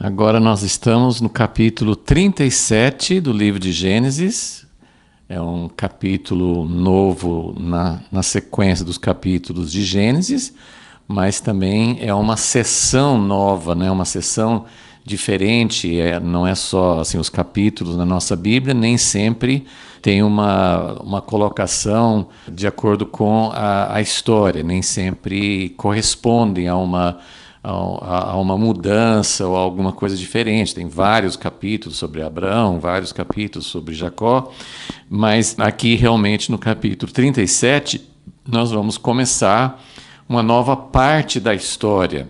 Agora nós estamos no capítulo 37 do livro de Gênesis. É um capítulo novo na sequência dos capítulos de Gênesis, mas também é uma sessão nova, né? Uma sessão diferente. Não é só assim, os capítulos na nossa Bíblia, nem sempre tem uma colocação de acordo com a história, nem sempre correspondem a uma mudança ou alguma coisa diferente. Tem vários capítulos sobre Abraão, vários capítulos sobre Jacó, mas aqui realmente no capítulo 37 nós vamos começar uma nova parte da história,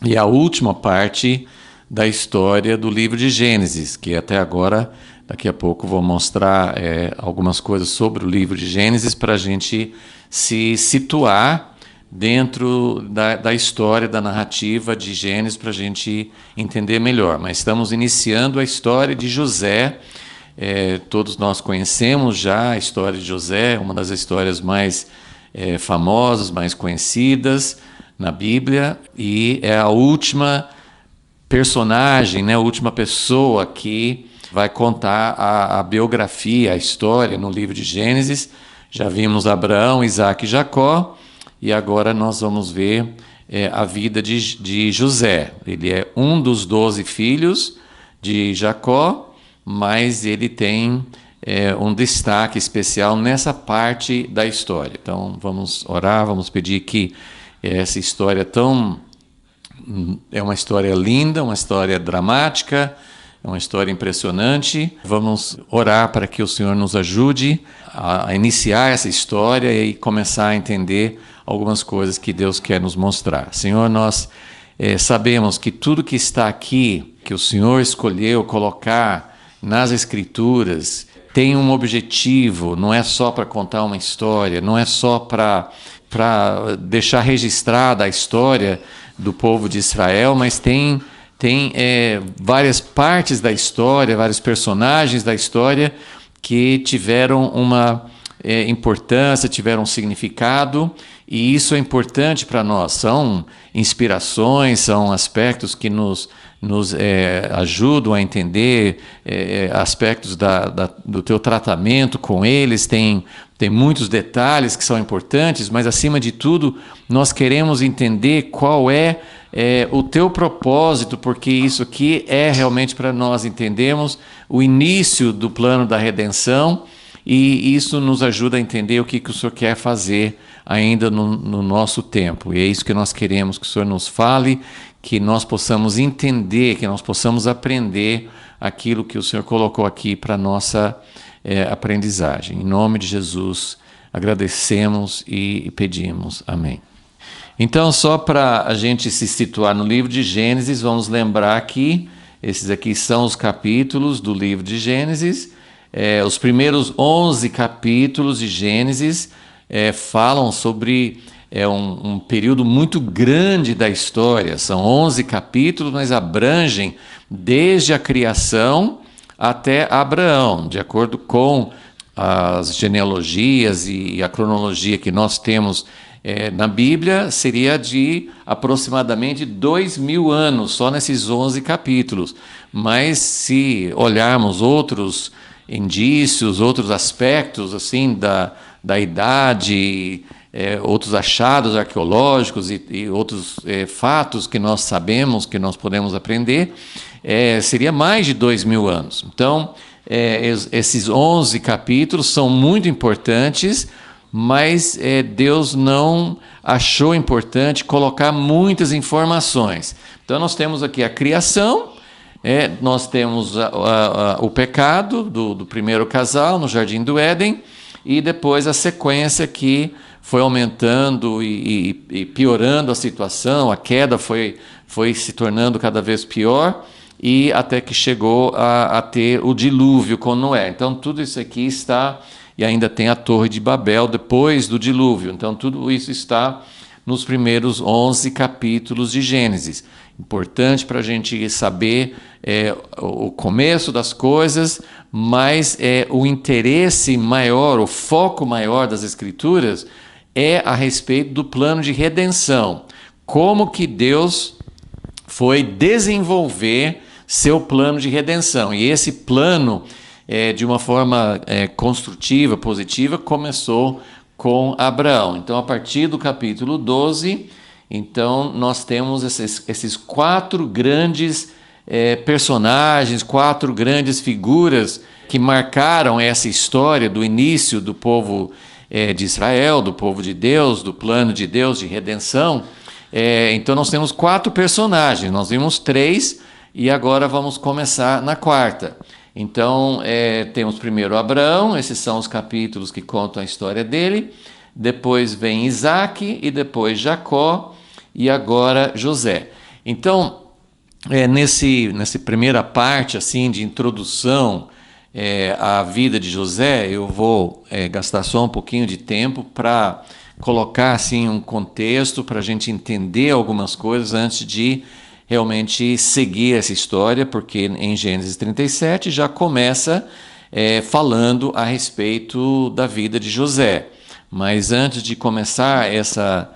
e a última parte da história do livro de Gênesis, que até agora, daqui a pouco vou mostrar algumas coisas sobre o livro de Gênesis para a gente se situar dentro da história, da narrativa de Gênesis, para a gente entender melhor. Mas estamos iniciando a história de José. Todos nós conhecemos já a história de José, uma das histórias mais famosas, mais conhecidas na Bíblia, e é a última personagem, né, a última pessoa que vai contar a biografia, a história no livro de Gênesis. Já vimos Abraão, Isaac e Jacó, e agora nós vamos ver a vida de José. Ele é um dos 12 filhos de Jacó, mas ele tem um destaque especial nessa parte da história. Então vamos orar, vamos pedir que essa história é uma história linda, uma história dramática, é uma história impressionante. Vamos orar para que o Senhor nos ajude a iniciar essa história e começar a entender algumas coisas que Deus quer nos mostrar. Senhor, nós sabemos que tudo que está aqui, que o Senhor escolheu colocar nas Escrituras, tem um objetivo, não é só para contar uma história, não é só para deixar registrada a história do povo de Israel, mas tem várias partes da história, vários personagens da história que tiveram uma importância, tiveram um significado, e isso é importante para nós. São inspirações, são aspectos que nos ajudam a entender aspectos do teu tratamento com eles. Tem muitos detalhes que são importantes, mas acima de tudo nós queremos entender qual é o teu propósito, porque isso aqui é realmente para nós entendermos o início do plano da redenção, e isso nos ajuda a entender o que o Senhor quer fazer ainda no nosso tempo. E é isso que nós queremos que o Senhor nos fale, que nós possamos entender, que nós possamos aprender aquilo que o Senhor colocou aqui para a nossa aprendizagem. Em nome de Jesus, agradecemos e pedimos. Amém. Então, só para a gente se situar no livro de Gênesis, vamos lembrar que esses aqui são os capítulos do livro de Gênesis. Os primeiros 11 capítulos de Gênesis falam sobre um período muito grande da história. São 11 capítulos, mas abrangem desde a criação até Abraão, de acordo com as genealogias e a cronologia que nós temos na Bíblia, seria de aproximadamente 2000 anos, só nesses 11 capítulos. Mas se olharmos outros indícios, outros aspectos assim da idade, outros achados arqueológicos e outros fatos que nós sabemos, que nós podemos aprender, seria mais de 2000 anos. Então, esses 11 capítulos são muito importantes, mas Deus não achou importante colocar muitas informações. Então, nós temos aqui a criação, nós temos o pecado do primeiro casal no Jardim do Éden, e depois a sequência que foi aumentando e piorando a situação. A queda foi se tornando cada vez pior, e até que chegou a ter o dilúvio com Noé. Então tudo isso aqui está, e ainda tem a Torre de Babel depois do dilúvio. Então tudo isso está nos primeiros 11 capítulos de Gênesis. Importante para a gente saber o começo das coisas, mas o interesse maior, o foco maior das Escrituras é a respeito do plano de redenção. Como que Deus foi desenvolver seu plano de redenção. E esse plano, de uma forma construtiva, positiva, começou com Abraão. Então, a partir do capítulo 12, então, nós temos esses 4 grandes personagens, 4 grandes figuras que marcaram essa história do início do povo de Israel, do povo de Deus, do plano de Deus de redenção. Então nós temos 4 personagens, nós vimos 3 e agora vamos começar na 4ª. Então temos primeiro Abraão, esses são os capítulos que contam a história dele, depois vem Isaac e depois Jacó e agora José. Então, nessa primeira parte assim de introdução à vida de José, eu vou gastar só um pouquinho de tempo para colocar assim um contexto para a gente entender algumas coisas antes de realmente seguir essa história, porque em Gênesis 37 já começa falando a respeito da vida de José. Mas antes de começar essa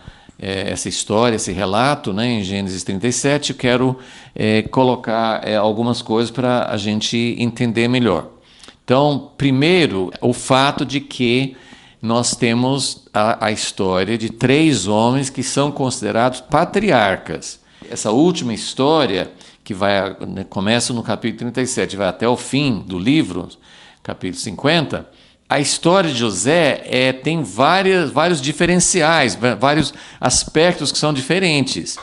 história, esse relato, né, em Gênesis 37, eu quero colocar algumas coisas para a gente entender melhor. Então, primeiro, o fato de que nós temos a história de 3 homens que são considerados patriarcas. Essa última história, que começa no capítulo 37 e vai até o fim do livro, capítulo 50, a história de José tem vários diferenciais, vários aspectos que são diferentes,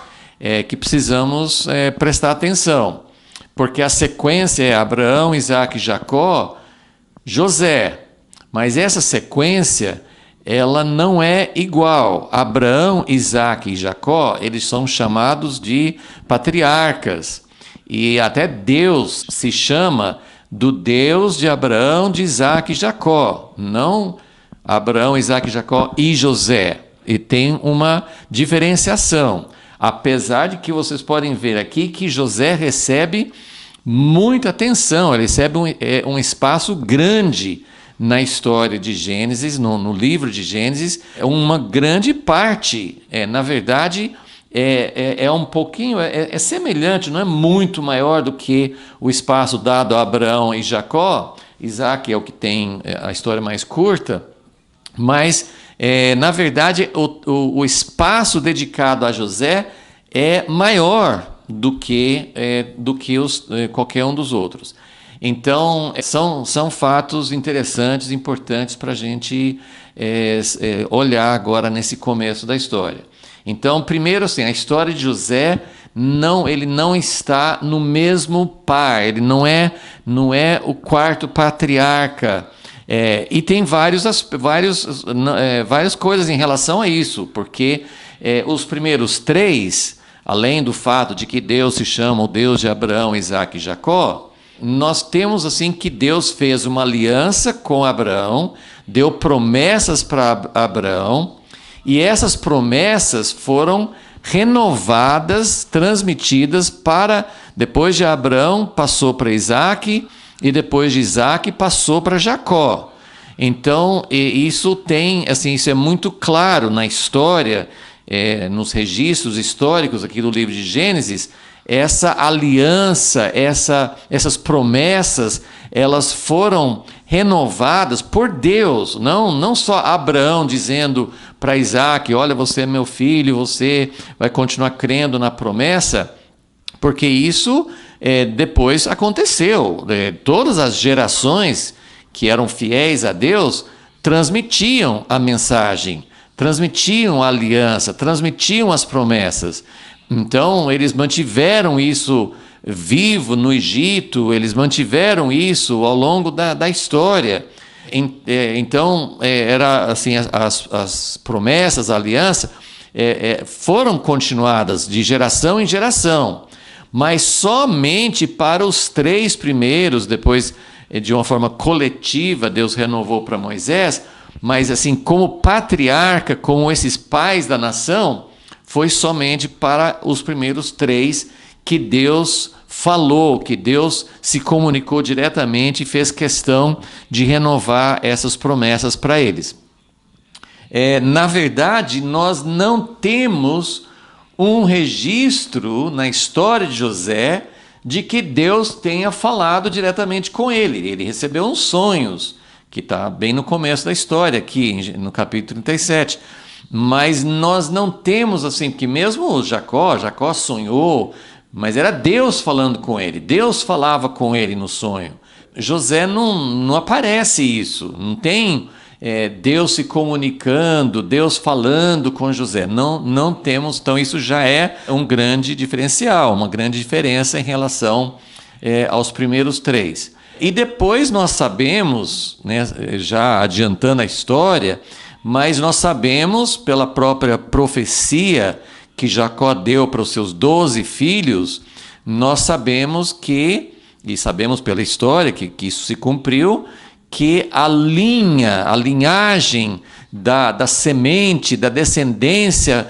que precisamos prestar atenção. Porque a sequência é Abraão, Isaac e Jacó, José. Mas essa sequência, ela não é igual. Abraão, Isaac e Jacó, eles são chamados de patriarcas. E até Deus se chama do Deus de Abraão, de Isaac e Jacó. Não Abraão, Isaac e Jacó e José. E tem uma diferenciação. Apesar de que vocês podem ver aqui que José recebe muita atenção, ele recebe um espaço grande na história de Gênesis, no livro de Gênesis, uma grande parte, na verdade, um pouquinho, é semelhante, não é muito maior do que o espaço dado a Abraão e Jacó. Isaac é o que tem a história mais curta, mas, na verdade, o espaço dedicado a José é maior do que qualquer um dos outros. Então, são fatos interessantes, importantes para a gente olhar agora nesse começo da história. Então, primeiro, assim, a história de José, ele não está no mesmo par, ele não é o 4º patriarca. E tem várias coisas em relação a isso, porque os primeiros 3, além do fato de que Deus se chama o Deus de Abraão, Isaac e Jacó, nós temos assim que Deus fez uma aliança com Abraão, deu promessas para Abraão, e essas promessas foram renovadas, transmitidas para, depois de Abraão, passou para Isaac, e depois de Isaac passou para Jacó. Então, isso é muito claro na história, nos registros históricos aqui do livro de Gênesis. Essa aliança, essas promessas, elas foram renovadas por Deus, não só Abraão dizendo para Isaac: olha, você é meu filho, você vai continuar crendo na promessa, porque isso depois aconteceu. Todas as gerações que eram fiéis a Deus transmitiam a mensagem, transmitiam a aliança, transmitiam as promessas. Então, eles mantiveram isso vivo no Egito, eles mantiveram isso ao longo da história. Então, era assim, as promessas, a aliança, foram continuadas de geração em geração, mas somente para os 3 primeiros. Depois, de uma forma coletiva, Deus renovou para Moisés, mas assim, como patriarca, como esses pais da nação, foi somente para os primeiros 3 que Deus falou, que Deus se comunicou diretamente e fez questão de renovar essas promessas para eles. Na verdade, nós não temos um registro na história de José de que Deus tenha falado diretamente com ele. Ele recebeu uns sonhos, que está bem no começo da história, aqui no capítulo 37. Mas nós não temos assim, porque mesmo Jacó sonhou, mas era Deus falando com ele, Deus falava com ele no sonho. José não aparece isso, não tem Deus se comunicando, Deus falando com José, não temos, então isso já é um grande diferencial, uma grande diferença em relação aos primeiros três. E depois nós sabemos, né, já adiantando a história, mas nós sabemos pela própria profecia que Jacó deu para os seus 12 filhos, nós sabemos que, e sabemos pela história que isso se cumpriu, que a linhagem da semente, da descendência,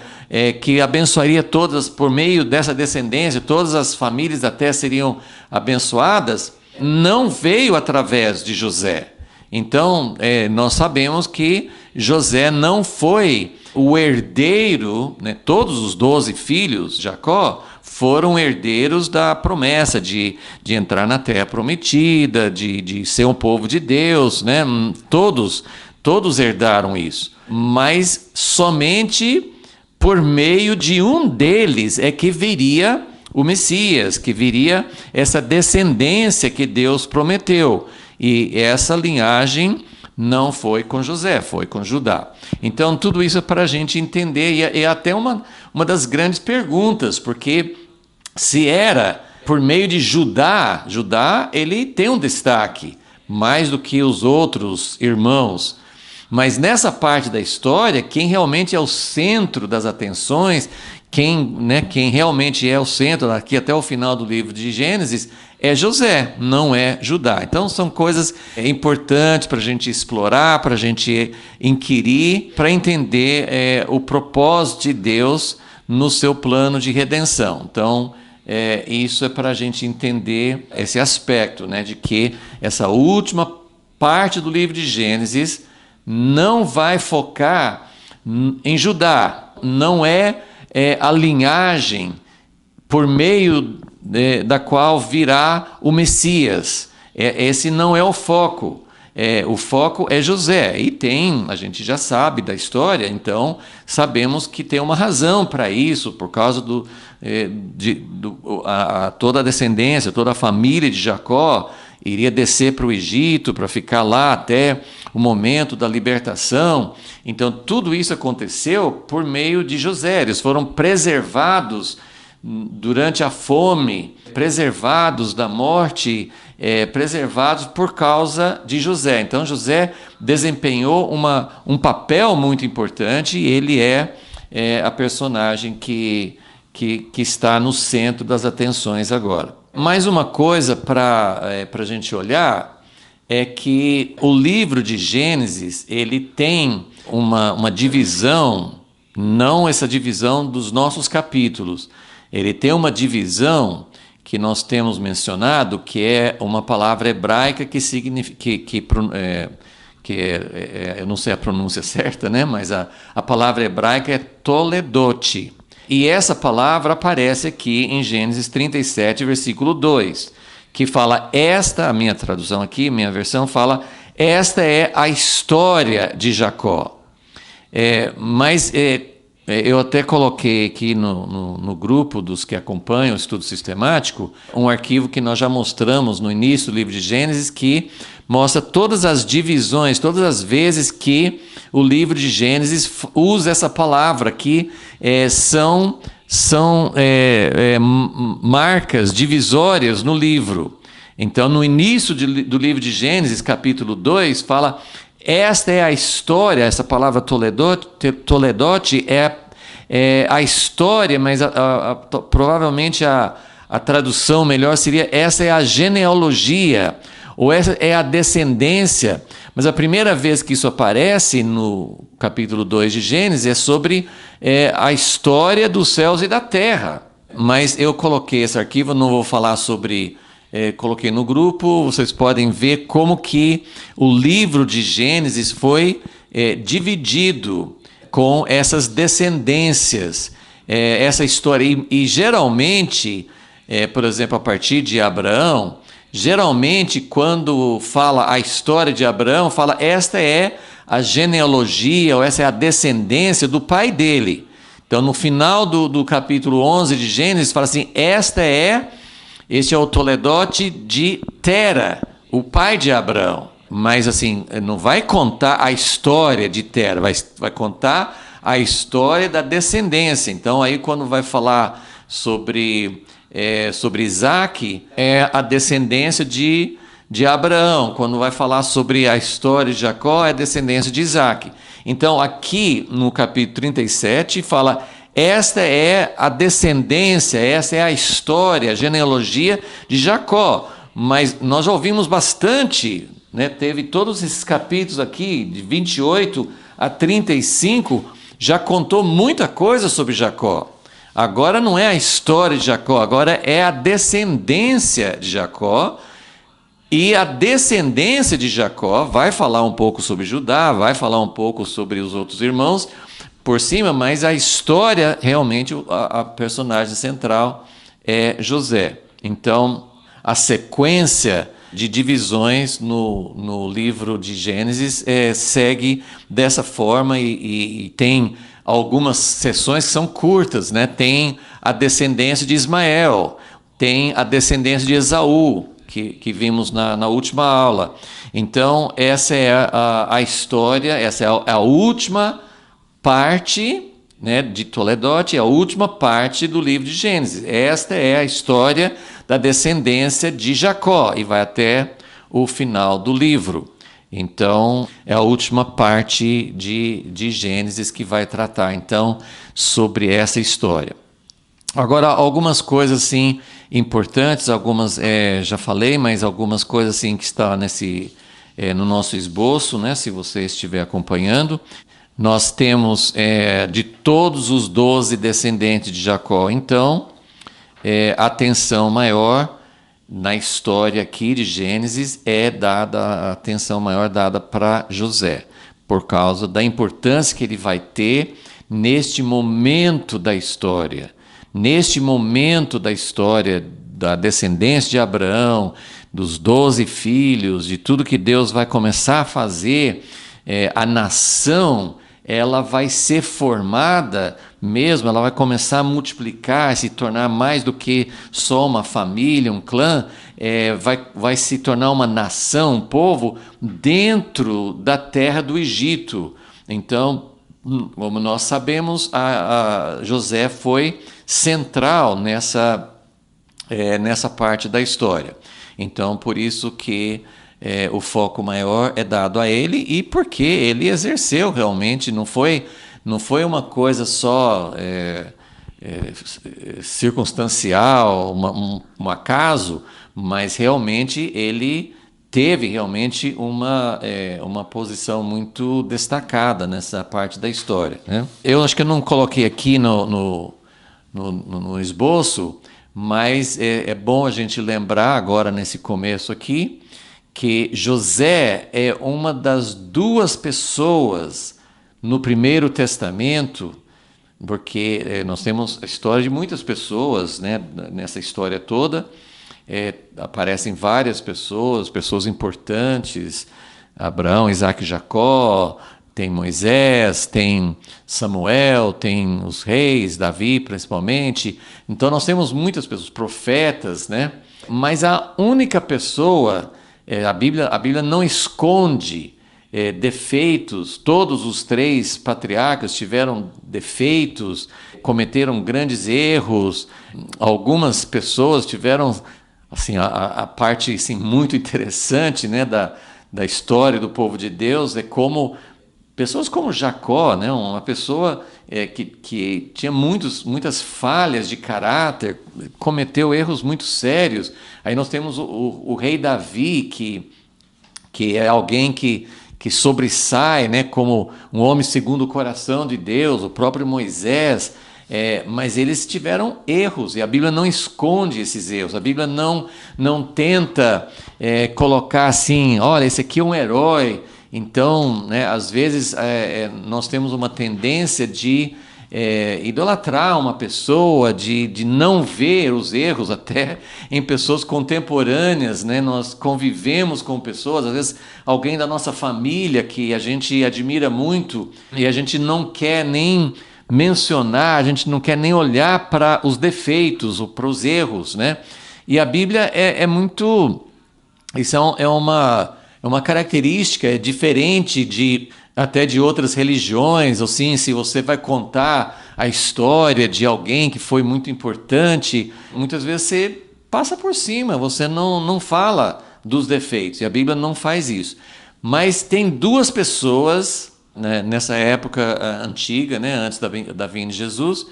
que abençoaria todas, por meio dessa descendência, todas as famílias da terra seriam abençoadas, não veio através de José. Então, nós sabemos que José não foi o herdeiro, né? Todos os 12 filhos de Jacó foram herdeiros da promessa de entrar na terra prometida, de ser um povo de Deus, né? Todos herdaram isso. Mas somente por meio de um deles é que viria o Messias, que viria essa descendência que Deus prometeu. E essa linhagem não foi com José, foi com Judá. Então, tudo isso é para a gente entender, e é até uma das grandes perguntas, porque se era por meio de Judá, ele tem um destaque, mais do que os outros irmãos. Mas nessa parte da história, quem realmente é o centro das atenções, quem realmente é o centro, aqui até o final do livro de Gênesis, é José, não é Judá. Então são coisas importantes para a gente explorar, para a gente inquirir, para entender o propósito de Deus no seu plano de redenção. Então isso é para a gente entender esse aspecto, né, de que essa última parte do livro de Gênesis não vai focar em Judá, não é a linhagem por meio da qual virá o Messias. Esse não é o foco. O foco é José. E a gente já sabe da história, então sabemos que tem uma razão para isso, por causa toda a descendência, toda a família de Jacó iria descer para o Egito, para ficar lá até o momento da libertação. Então, tudo isso aconteceu por meio de José. Eles foram preservados durante a fome, preservados da morte, preservados por causa de José. Então, José desempenhou um papel muito importante, e ele é a personagem que está no centro das atenções agora. Mais uma coisa para a gente olhar é que o livro de Gênesis, ele tem uma divisão, não essa divisão dos nossos capítulos, ele tem uma divisão que nós temos mencionado, que é uma palavra hebraica que significa, eu não sei a pronúncia certa, né? Mas a palavra hebraica é toledot. E essa palavra aparece aqui em Gênesis 37, versículo 2, que fala, a minha tradução aqui, minha versão fala, esta é a história de Jacó. Mas eu até coloquei aqui no grupo dos que acompanham o estudo sistemático, um arquivo que nós já mostramos no início do livro de Gênesis, que mostra todas as divisões, todas as vezes que o livro de Gênesis usa essa palavra, que são marcas divisórias no livro. Então, no início do livro de Gênesis, capítulo 2, fala, esta é a história, essa palavra toledot é a história, mas provavelmente a tradução melhor seria, essa é a genealogia, ou essa é a descendência. Mas a primeira vez que isso aparece no capítulo 2 de Gênesis é sobre a história dos céus e da terra. Mas eu coloquei esse arquivo, não vou falar sobre... coloquei no grupo, vocês podem ver como que o livro de Gênesis foi dividido com essas descendências. essa história. E geralmente, por exemplo, a partir de Abraão, geralmente quando fala a história de Abraão, fala esta é a genealogia, ou essa é a descendência do pai dele. Então, no final do capítulo 11 de Gênesis, fala assim, este é o Toledote de Tera, o pai de Abraão. Mas assim, não vai contar a história de Tera, vai contar a história da descendência. Então, aí quando vai falar sobre Isaac, é a descendência de Abraão. Quando vai falar sobre a história de Jacó, é a descendência de Isaac. Então, aqui no capítulo 37, fala, esta é a descendência, esta é a história, a genealogia de Jacó. Mas nós já ouvimos bastante, né? Teve todos esses capítulos aqui, de 28 a 35, já contou muita coisa sobre Jacó. Agora não é a história de Jacó, agora é a descendência de Jacó. E a descendência de Jacó vai falar um pouco sobre Judá, vai falar um pouco sobre os outros irmãos por cima, mas a história, realmente, a personagem central é José. Então, a sequência de divisões no livro de Gênesis segue dessa forma e tem algumas seções que são curtas, né? Tem a descendência de Ismael, tem a descendência de Esaú, que vimos na última aula. Então, essa é a história, essa é a última parte, né, de Toledote, é a última parte do livro de Gênesis. Esta é a história da descendência de Jacó, e vai até o final do livro. Então, é a última parte de Gênesis que vai tratar, então, sobre essa história. Agora, algumas coisas, assim, importantes, algumas já falei, mas algumas coisas, assim, que estão no nosso esboço, né, se você estiver acompanhando. Nós temos de todos os 12 descendentes de Jacó, então, a atenção maior na história aqui de Gênesis a atenção maior dada para José, por causa da importância que ele vai ter neste momento da história. Neste momento da história da descendência de Abraão, dos 12 filhos, de tudo que Deus vai começar a fazer, a nação, ela vai ser formada mesmo, ela vai começar a multiplicar, se tornar mais do que só uma família, um clã, vai se tornar uma nação, um povo dentro da terra do Egito. Então, como nós sabemos, José foi central nessa parte da história. Então, por isso que o foco maior é dado a ele, e porque ele exerceu realmente, não foi uma coisa só circunstancial, um acaso, mas realmente ele teve realmente uma posição muito destacada nessa parte da história, né? Eu acho que eu não coloquei aqui no esboço, mas é bom a gente lembrar agora nesse começo aqui que José é uma das duas pessoas no Primeiro Testamento, porque nós temos a história de muitas pessoas, né, nessa história toda. Aparecem várias pessoas importantes, Abraão, Isaac e Jacó, tem Moisés, tem Samuel, tem os reis, Davi principalmente. Então nós temos muitas pessoas, profetas, né? Mas a única pessoa, a Bíblia não esconde defeitos. Todos os 3 patriarcas tiveram defeitos, cometeram grandes erros. Algumas pessoas tiveram assim, a parte assim, muito interessante, né, da história do povo de Deus, como pessoas como Jacó, né, uma pessoa que tinha muitas falhas de caráter, cometeu erros muito sérios. Aí nós temos o rei Davi, que é alguém que sobressai, né, como um homem segundo o coração de Deus, o próprio Moisés, mas eles tiveram erros, e a Bíblia não esconde esses erros. A Bíblia não tenta colocar assim, olha, esse aqui é um herói. Então, né, às vezes nós temos uma tendência de idolatrar uma pessoa, de não ver os erros até em pessoas contemporâneas, né? Nós convivemos com pessoas, às vezes alguém da nossa família que a gente admira muito e a gente não quer nem mencionar, a gente não quer nem olhar para os defeitos ou para os erros, né? E a Bíblia é muito... Isso é uma característica diferente até de outras religiões, assim, se você vai contar a história de alguém que foi muito importante, muitas vezes você passa por cima, você não fala dos defeitos, e a Bíblia não faz isso. Mas tem duas pessoas, né, nessa época antiga, né, antes da vinda de Jesus,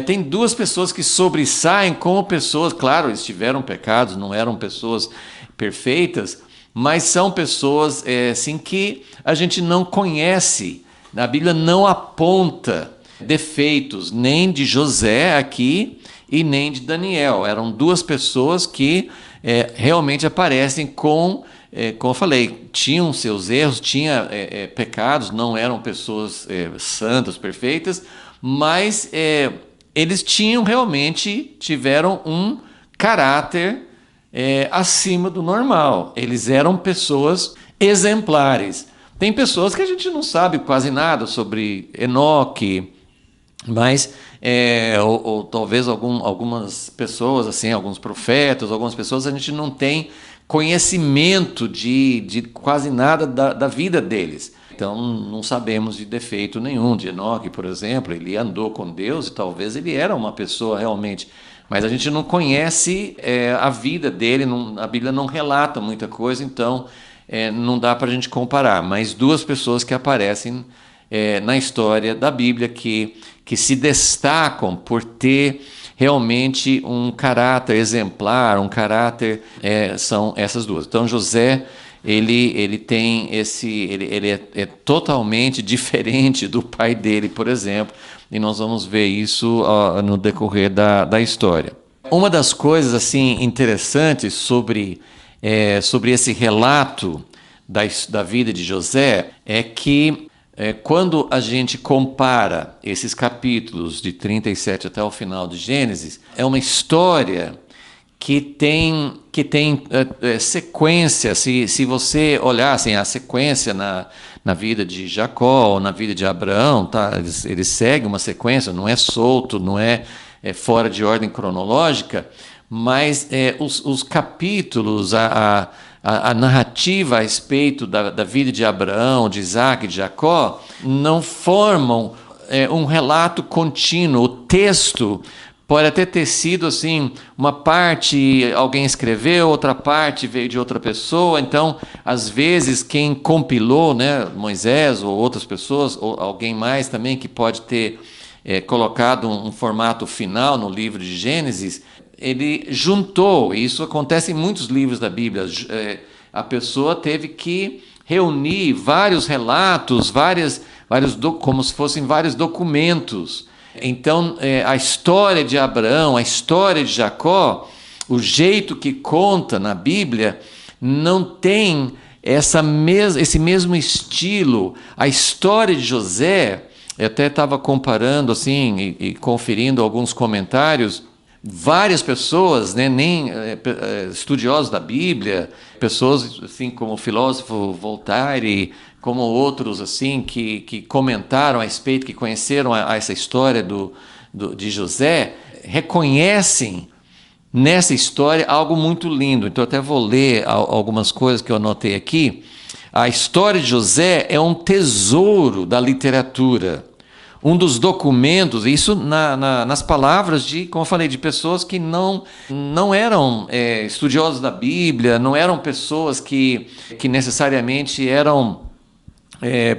tem duas pessoas que sobressaem como pessoas, claro, eles tiveram pecados, não eram pessoas perfeitas, mas são pessoas assim, que a gente não conhece. A Bíblia não aponta defeitos nem de José aqui e nem de Daniel. Eram duas pessoas que realmente aparecem como eu falei, tinham seus erros, tinham pecados, não eram pessoas santas, perfeitas, mas eles tiveram um caráter acima do normal. Eles eram pessoas exemplares. Tem pessoas que a gente não sabe quase nada sobre Enoque, mas ou talvez algumas pessoas, assim, alguns profetas, algumas pessoas, a gente não tem conhecimento de quase nada da vida deles. Então não sabemos de defeito nenhum de Enoque, por exemplo. Ele andou com Deus e talvez ele era uma pessoa realmente, mas a gente não conhece a vida dele, a Bíblia não relata muita coisa, então não dá para a gente comparar. Mas duas pessoas que aparecem na história da Bíblia que se destacam por ter realmente um caráter exemplar, um caráter, são essas duas. Então José, ele tem ele é totalmente diferente do pai dele, por exemplo, e nós vamos ver isso no decorrer da história. Uma das coisas assim interessantes sobre esse relato da vida de José é que quando a gente compara esses capítulos de 37 até o final de Gênesis, é uma história que tem sequência. Se você olhar assim, a sequência na vida de Jacó ou na vida de Abraão, tá? Eles seguem uma sequência, não é solto, não é fora de ordem cronológica, mas os capítulos, a narrativa a respeito da vida de Abraão, de Isaac e de Jacó, não formam um relato contínuo. O texto pode até ter sido assim, uma parte alguém escreveu, outra parte veio de outra pessoa. Então, às vezes, quem compilou, né, Moisés ou outras pessoas, ou alguém mais também que pode ter colocado um formato final no livro de Gênesis, ele juntou, e isso acontece em muitos livros da Bíblia, a pessoa teve que reunir vários relatos, como se fossem vários documentos. Então, a história de Abraão, a história de Jacó, o jeito que conta na Bíblia, não tem esse mesmo estilo. A história de José, eu até estava comparando assim e conferindo alguns comentários. Várias pessoas, né, nem estudiosos da Bíblia, pessoas assim como o filósofo Voltaire, como outros assim que comentaram a respeito, que conheceram essa história de José, reconhecem nessa história algo muito lindo. Então, eu até vou ler algumas coisas que eu anotei aqui. A história de José é um tesouro da literatura. Um dos documentos, isso nas palavras como eu falei, de pessoas que não eram estudiosos da Bíblia, não eram pessoas que necessariamente eram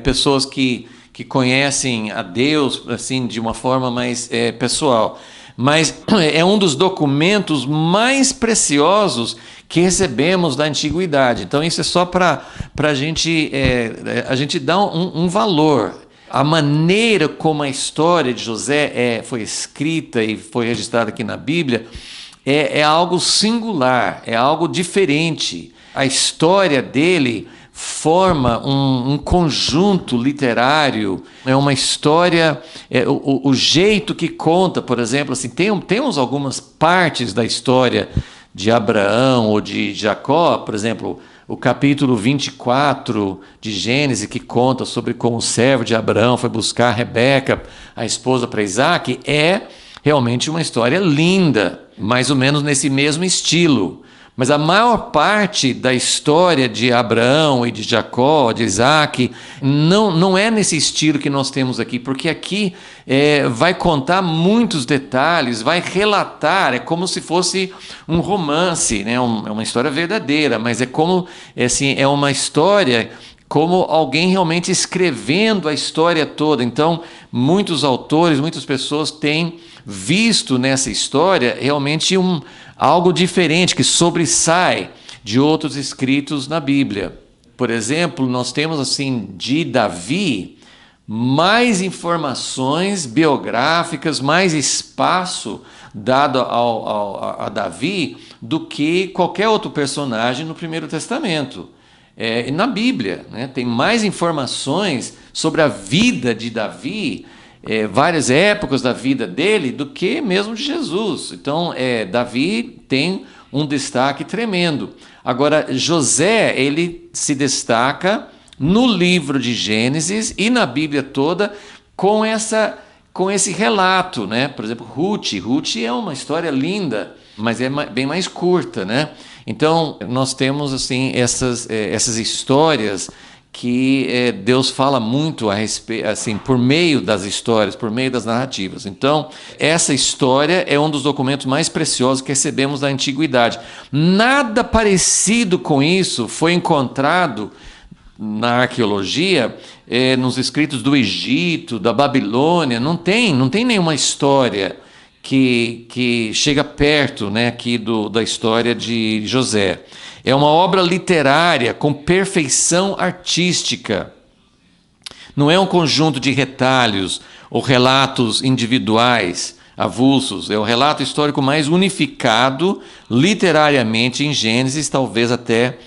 pessoas que conhecem a Deus assim, de uma forma mais pessoal. Mas é um dos documentos mais preciosos que recebemos da antiguidade. Então isso é só para a gente dar um valor. A maneira como a história de José foi escrita e foi registrada aqui na Bíblia é algo singular, é algo diferente. A história dele forma um conjunto literário, é uma história, o jeito que conta, por exemplo, assim, temos algumas partes da história de Abraão ou de Jacó, por exemplo, o capítulo 24 de Gênesis, que conta sobre como o servo de Abraão foi buscar Rebeca, a esposa para Isaac, é realmente uma história linda, mais ou menos nesse mesmo estilo. Mas a maior parte da história de Abraão e de Jacó, de Isaac, não é nesse estilo que nós temos aqui, porque aqui vai contar muitos detalhes, vai relatar, é como se fosse um romance, né? É uma história verdadeira, mas é uma história como alguém realmente escrevendo a história toda. Então, muitos autores, muitas pessoas têm visto nessa história realmente algo diferente, que sobressai de outros escritos na Bíblia. Por exemplo, nós temos assim de Davi mais informações biográficas, mais espaço dado a Davi do que qualquer outro personagem no Primeiro Testamento. Na Bíblia, né, tem mais informações sobre a vida de Davi, várias épocas da vida dele, do que mesmo de Jesus. Então, Davi tem um destaque tremendo. Agora, José, ele se destaca no livro de Gênesis e na Bíblia toda com esse relato, né? Por exemplo, Ruth é uma história linda, mas é bem mais curta, né? Então, nós temos assim essas histórias que Deus fala muito a respeito, assim, por meio das histórias, por meio das narrativas. Então, essa história é um dos documentos mais preciosos que recebemos da antiguidade. Nada parecido com isso foi encontrado na arqueologia, nos escritos do Egito, da Babilônia. Não tem nenhuma história que chega perto, né, aqui da história de José. É uma obra literária com perfeição artística. Não é um conjunto de retalhos ou relatos individuais, avulsos. É o relato histórico mais unificado literariamente em Gênesis, talvez até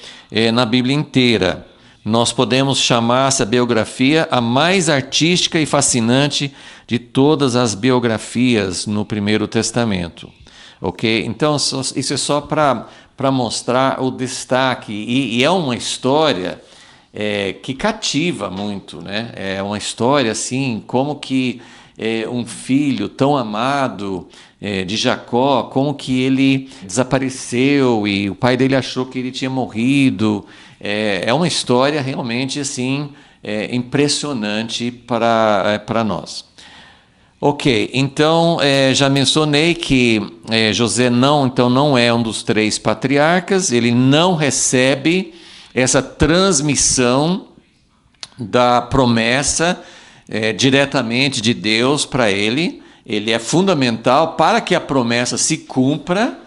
na Bíblia inteira. Nós podemos chamar essa biografia a mais artística e fascinante de todas as biografias no Primeiro Testamento. Ok? Então, isso é só para mostrar o destaque. E é uma história que cativa muito, né? É uma história assim, como que um filho tão amado de Jacó, como que ele desapareceu e o pai dele achou que ele tinha morrido. É uma história realmente assim impressionante para nós. Ok, então já mencionei que José não é um dos 3 patriarcas, ele não recebe essa transmissão da promessa diretamente de Deus para ele. Ele é fundamental para que a promessa se cumpra.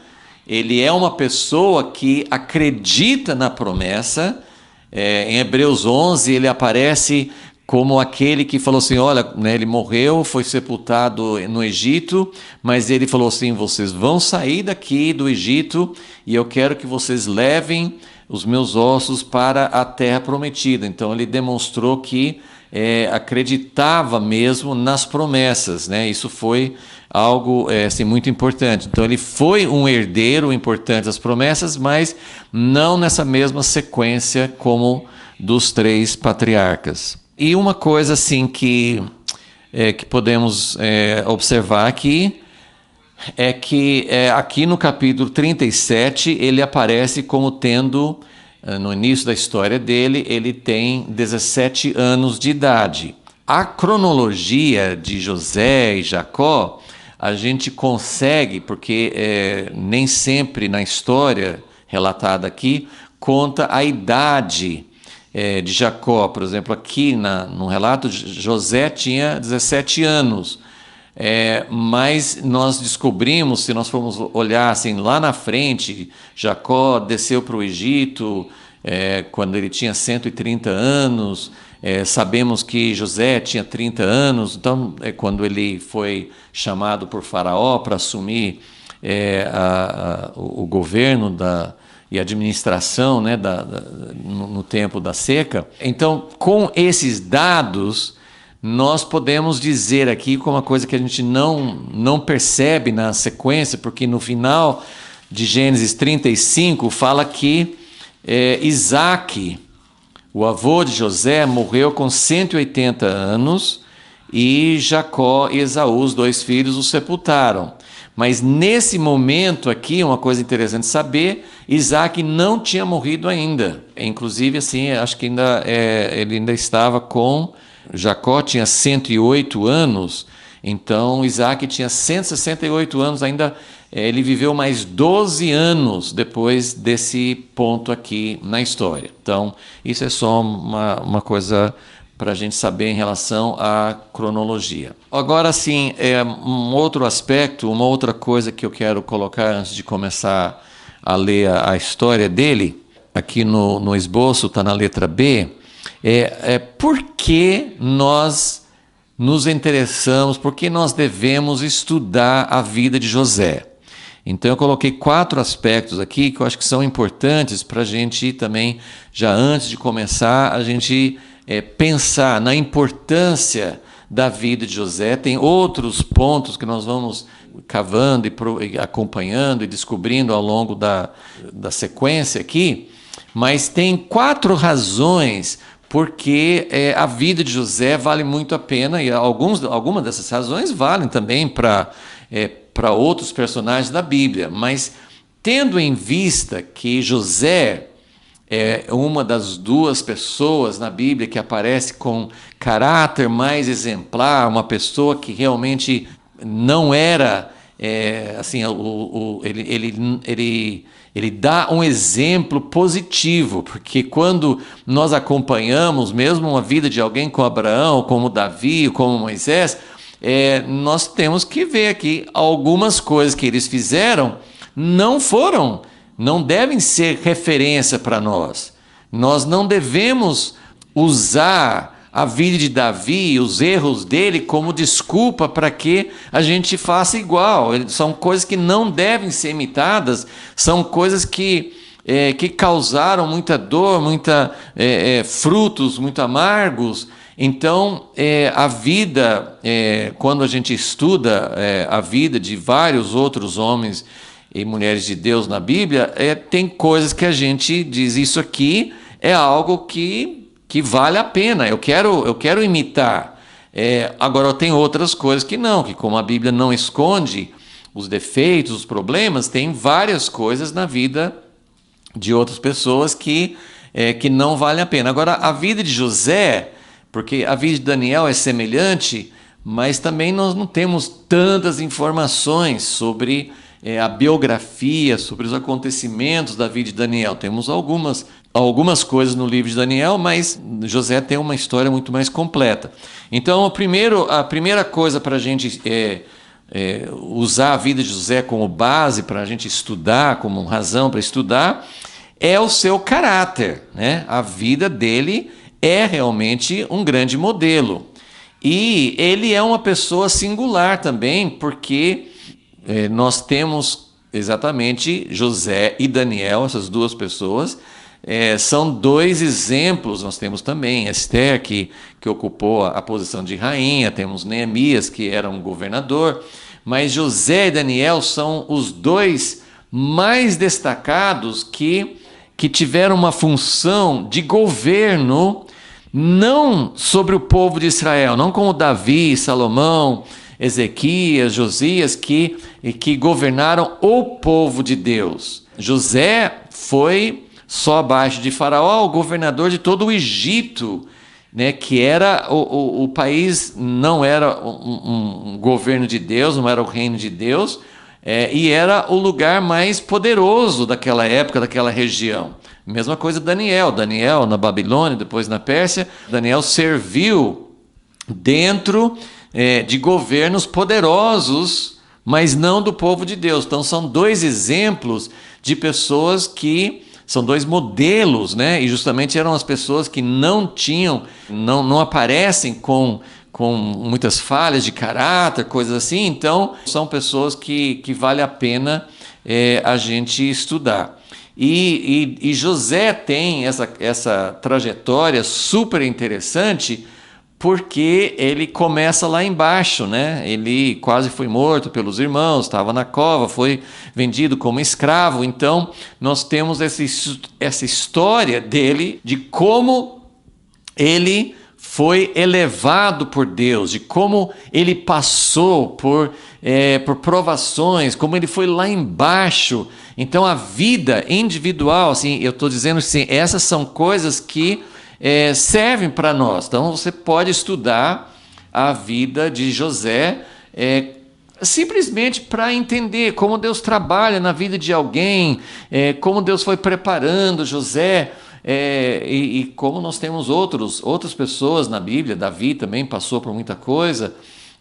Ele é uma pessoa que acredita na promessa. Em Hebreus 11 ele aparece como aquele que falou assim, olha, né, ele morreu, foi sepultado no Egito, mas ele falou assim, vocês vão sair daqui do Egito e eu quero que vocês levem os meus ossos para a terra prometida. Então ele demonstrou que acreditava mesmo nas promessas, né? Isso foi algo assim, muito importante. Então ele foi um herdeiro importante das promessas, mas não nessa mesma sequência como dos 3 patriarcas. E uma coisa assim que podemos observar aqui é que aqui no capítulo 37 ele aparece como tendo, no início da história dele, ele tem 17 anos de idade. A cronologia de José e Jacó, a gente consegue, porque nem sempre na história relatada aqui, conta a idade de Jacó. Por exemplo, aqui no relato, José tinha 17 anos. Mas nós descobrimos, se nós formos olhar assim, lá na frente, Jacó desceu para o Egito quando ele tinha 130 anos. Sabemos que José tinha 30 anos, então quando ele foi chamado por Faraó para assumir o governo e administração, né, no tempo da seca. Então, com esses dados, nós podemos dizer aqui com uma coisa que a gente não percebe na sequência, porque no final de Gênesis 35 fala que Isaac, o avô de José, morreu com 180 anos e Jacó e Esaú, os dois filhos, o sepultaram. Mas nesse momento aqui, uma coisa interessante saber, Isaac não tinha morrido ainda. Inclusive, assim, acho que ele ainda estava com... Jacó tinha 108 anos, então Isaac tinha 168 anos ainda. Ele viveu mais 12 anos depois desse ponto aqui na história. Então, isso é só uma coisa para a gente saber em relação à cronologia. Agora, sim, um outro aspecto, uma outra coisa que eu quero colocar antes de começar a ler a história dele, aqui no esboço, está na letra B, por que nós nos interessamos, por que nós devemos estudar a vida de José. Então eu coloquei 4 aspectos aqui que eu acho que são importantes para a gente também, já antes de começar, a gente pensar na importância da vida de José. Tem outros pontos que nós vamos cavando e acompanhando e descobrindo ao longo da sequência aqui, mas tem 4 razões porque a vida de José vale muito a pena, e algumas dessas razões valem também para outros personagens da Bíblia, mas tendo em vista que José é uma das 2 pessoas na Bíblia que aparece com caráter mais exemplar, uma pessoa que realmente não era, ele dá um exemplo positivo, porque quando nós acompanhamos mesmo a vida de alguém como Abraão, como Davi, como Moisés, nós temos que ver aqui algumas coisas que eles fizeram não devem ser referência para nós. Nós não devemos usar a vida de Davi, os erros dele, como desculpa para que a gente faça igual. São coisas que não devem ser imitadas, são coisas que causaram muita dor, frutos muito amargos. Então, a vida, quando a gente estuda a vida de vários outros homens e mulheres de Deus na Bíblia, tem coisas que a gente diz, isso aqui é algo que vale a pena, eu quero imitar. Agora, tem outras coisas que não, que como a Bíblia não esconde os defeitos, os problemas, tem várias coisas na vida de outras pessoas que não vale a pena. Agora, a vida de José, porque a vida de Daniel é semelhante, mas também nós não temos tantas informações sobre a biografia, sobre os acontecimentos da vida de Daniel. Temos algumas coisas no livro de Daniel, mas José tem uma história muito mais completa. Então, a primeira coisa para a gente usar a vida de José como base, para a gente estudar, como razão para estudar, é o seu caráter, né? A vida dele é realmente um grande modelo. E ele é uma pessoa singular também, porque nós temos exatamente José e Daniel, essas 2 pessoas, são 2 exemplos. Nós temos também Esther, que ocupou a posição de rainha, temos Neemias, que era um governador, mas José e Daniel são os 2 mais destacados que tiveram uma função de governo, não sobre o povo de Israel, não como Davi, Salomão, Ezequias, Josias, que governaram o povo de Deus. José foi só abaixo de Faraó, o governador de todo o Egito, né, que era o país, não era um governo de Deus, não era o reino de Deus, e era o lugar mais poderoso daquela época, daquela região. Mesma coisa Daniel na Babilônia, depois na Pérsia. Daniel serviu dentro de governos poderosos, mas não do povo de Deus. Então são 2 exemplos de pessoas que são 2 modelos, né? E justamente eram as pessoas que não aparecem com muitas falhas de caráter, coisas assim. Então são pessoas que vale a pena a gente estudar. E José tem essa trajetória super interessante, porque ele começa lá embaixo, né? Ele quase foi morto pelos irmãos, estava na cova, foi vendido como escravo. Então, nós temos essa história dele, de como ele foi elevado por Deus, de como ele passou por provações, como ele foi lá embaixo. Então, a vida individual, assim, eu estou dizendo assim, essas são coisas que servem para nós. Então, você pode estudar a vida de José simplesmente para entender como Deus trabalha na vida de alguém, como Deus foi preparando José, e como nós temos outras pessoas na Bíblia. Davi também passou por muita coisa.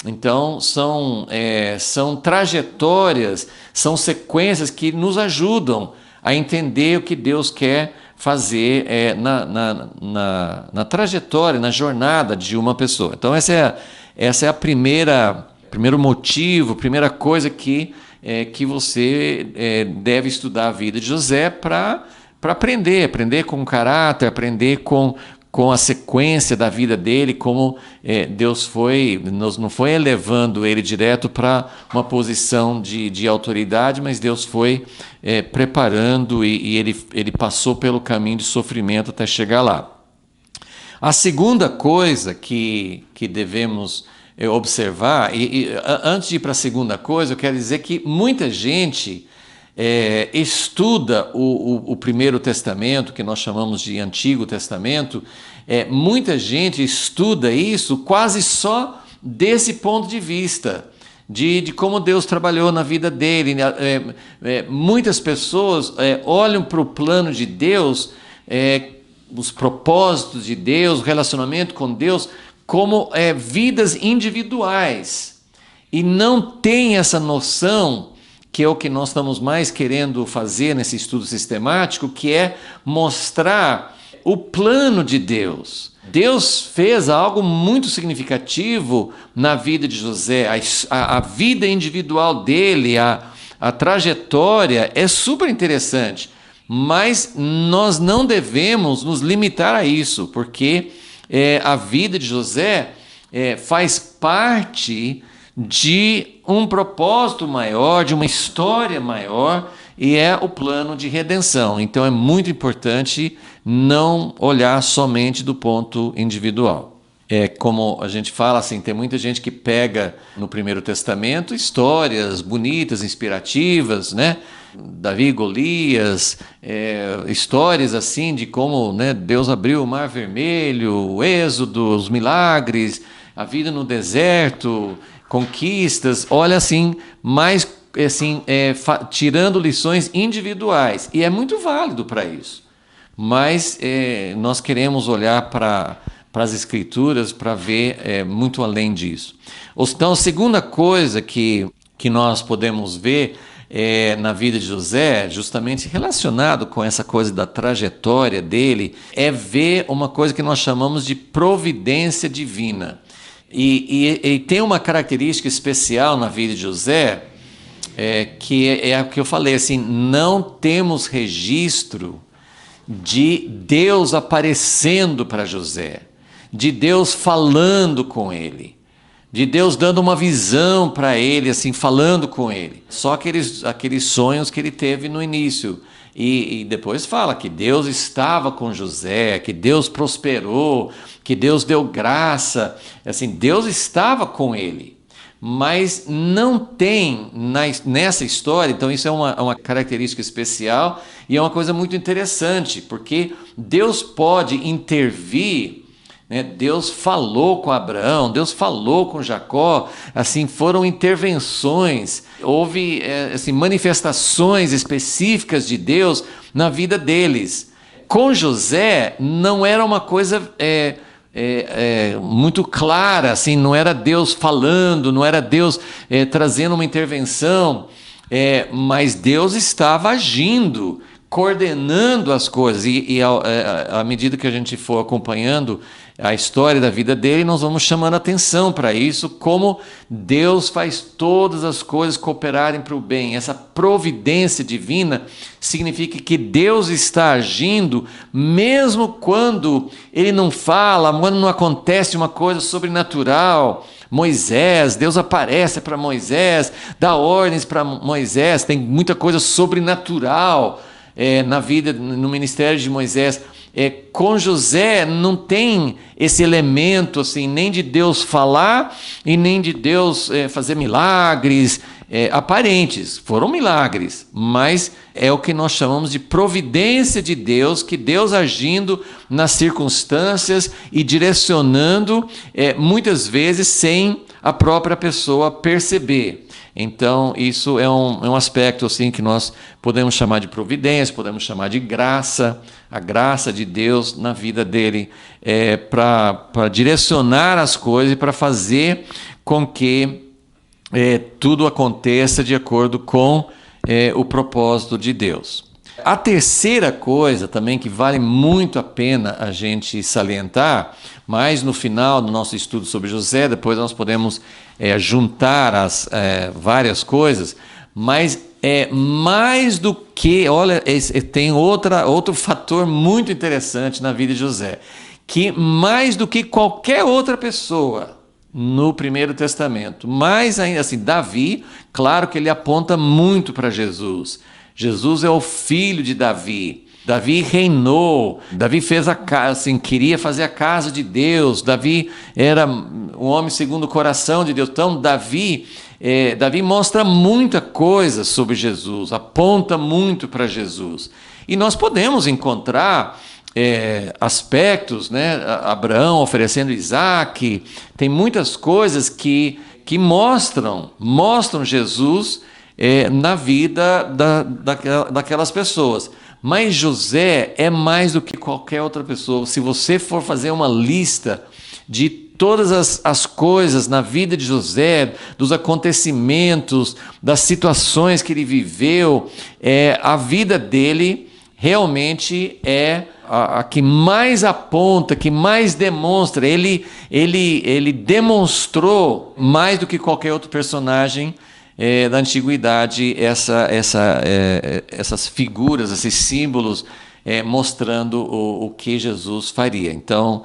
Então, são trajetórias, são sequências que nos ajudam a entender o que Deus quer fazer na trajetória, na jornada de uma pessoa. Então, essa é a primeiro motivo, primeira coisa que você deve estudar a vida de José para aprender com o caráter, aprender com a sequência da vida dele, como Deus não foi elevando ele direto para uma posição de autoridade, mas Deus foi preparando e ele passou pelo caminho de sofrimento até chegar lá. A segunda coisa que devemos observar, e antes de ir para a segunda coisa, eu quero dizer que muita gente estuda o Primeiro Testamento, que nós chamamos de Antigo Testamento. Muita gente estuda isso quase só desse ponto de vista, de como Deus trabalhou na vida dele. Muitas pessoas olham para o plano de Deus, os propósitos de Deus, o relacionamento com Deus, como vidas individuais, e não tem essa noção, que é o que nós estamos mais querendo fazer nesse estudo sistemático, que é mostrar o plano de Deus. Deus fez algo muito significativo na vida de José, a vida individual dele, a trajetória é super interessante, mas nós não devemos nos limitar a isso, porque a vida de José faz parte de um propósito maior, de uma história maior, e é o plano de redenção. Então é muito importante não olhar somente do ponto individual. Como a gente fala assim, tem muita gente que pega no Primeiro Testamento histórias bonitas, inspirativas, né? Davi e Golias, histórias assim de como, né, Deus abriu o Mar Vermelho, o Êxodo, os milagres, a vida no deserto, conquistas, olha assim, mais assim, tirando lições individuais, e é muito válido para isso, mas nós queremos olhar para as Escrituras para ver muito além disso. Então, a segunda coisa que nós podemos ver na vida de José, justamente relacionado com essa coisa da trajetória dele, é ver uma coisa que nós chamamos de providência divina. E tem uma característica especial na vida de José, que é o que eu falei, assim, não temos registro de Deus aparecendo para José, de Deus falando com ele, de Deus dando uma visão para ele, assim, falando com ele. Só aqueles sonhos que ele teve no início. E depois fala que Deus estava com José, que Deus prosperou, que Deus deu graça. Assim, Deus estava com ele. Mas não tem nessa história, então isso é uma característica especial e é uma coisa muito interessante, porque Deus pode intervir. Deus falou com Abraão, Deus falou com Jacó, assim, foram intervenções, houve assim, manifestações específicas de Deus na vida deles. Com José não era uma coisa muito clara, assim, não era Deus falando, não era Deus trazendo uma intervenção, mas Deus estava agindo coordenando as coisas. À medida que a gente for acompanhando a história da vida dele, nós vamos chamando atenção para isso, como Deus faz todas as coisas cooperarem para o bem. Essa providência divina significa que Deus está agindo, mesmo quando ele não fala, quando não acontece uma coisa sobrenatural. Moisés, Deus aparece para Moisés, dá ordens para Moisés, tem muita coisa sobrenatural na vida, no ministério de Moisés. Com José não tem esse elemento assim, nem de Deus falar e nem de Deus fazer milagres aparentes. Foram milagres, mas é o que nós chamamos de providência de Deus, que Deus agindo nas circunstâncias e direcionando, muitas vezes sem a própria pessoa perceber. Então, isso é um aspecto assim, que nós podemos chamar de providência, podemos chamar de graça, a graça de Deus na vida dele, para direcionar as coisas e para fazer com que tudo aconteça de acordo com o propósito de Deus. A terceira coisa também que vale muito a pena a gente salientar, mas no final do nosso estudo sobre José, depois nós podemos juntar as várias coisas, mas mais do que, olha, tem outro fator muito interessante na vida de José, que mais do que qualquer outra pessoa no Primeiro Testamento, mais ainda assim, Davi, claro que ele aponta muito para Jesus. Jesus é o filho de Davi. Davi reinou, Davi fez a casa, assim, queria fazer a casa de Deus. Davi era um homem segundo o coração de Deus. Então, Davi mostra muita coisa sobre Jesus, aponta muito para Jesus. E nós podemos encontrar aspectos, né? Abraão oferecendo Isaac, tem muitas coisas que mostram Jesus na vida daquelas pessoas. Mas José é mais do que qualquer outra pessoa. Se você for fazer uma lista de todas as coisas na vida de José, dos acontecimentos, das situações que ele viveu, a vida dele realmente é a que mais aponta, que mais demonstra. Ele demonstrou mais do que qualquer outro personagem da antiguidade essas figuras, esses símbolos mostrando o que Jesus faria. Então,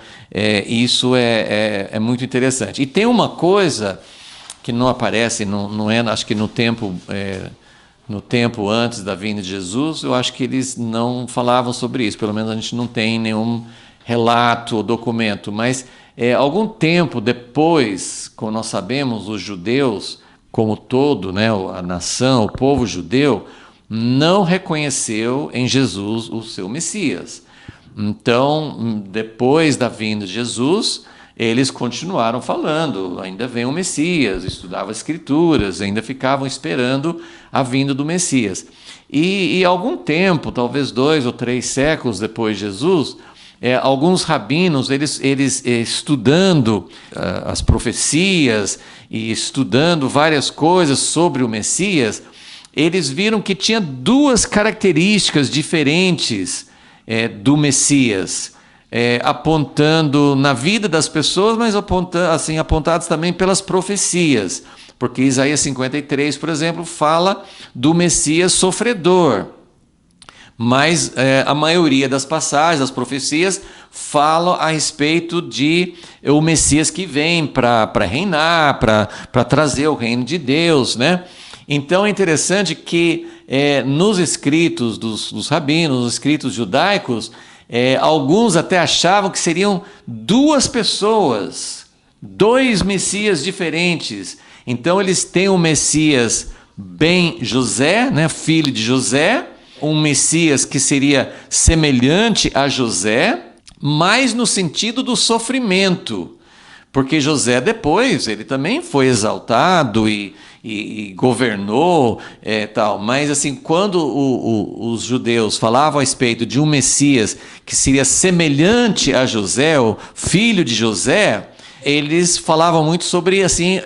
isso é muito interessante. E tem uma coisa que não aparece, não é, acho que no tempo antes da vinda de Jesus, eu acho que eles não falavam sobre isso, pelo menos a gente não tem nenhum relato ou documento, mas algum tempo depois, como nós sabemos, os judeus, como todo, né, a nação, o povo judeu, não reconheceu em Jesus o seu Messias. Então, depois da vinda de Jesus, eles continuaram falando, ainda vem o Messias, estudavam as Escrituras, ainda ficavam esperando a vinda do Messias. E algum tempo, talvez 2 ou 3 séculos depois de Jesus, alguns rabinos, eles estudando as profecias e estudando várias coisas sobre o Messias, eles viram que tinha 2 características diferentes do Messias, apontando na vida das pessoas, mas apontados também pelas profecias, porque Isaías 53, por exemplo, fala do Messias sofredor. Mas a maioria das passagens, das profecias, falam a respeito de o Messias que vem para reinar, para trazer o reino de Deus, né? Então é interessante que nos escritos dos rabinos, nos escritos judaicos, alguns até achavam que seriam 2 pessoas, 2 Messias diferentes. Então eles têm o Messias ben José, né, filho de José, um Messias que seria semelhante a José, mas no sentido do sofrimento, porque José depois, ele também foi exaltado e governou, tal. Mas assim, quando os judeus falavam a respeito de um Messias que seria semelhante a José, o filho de José, eles falavam muito sobre assim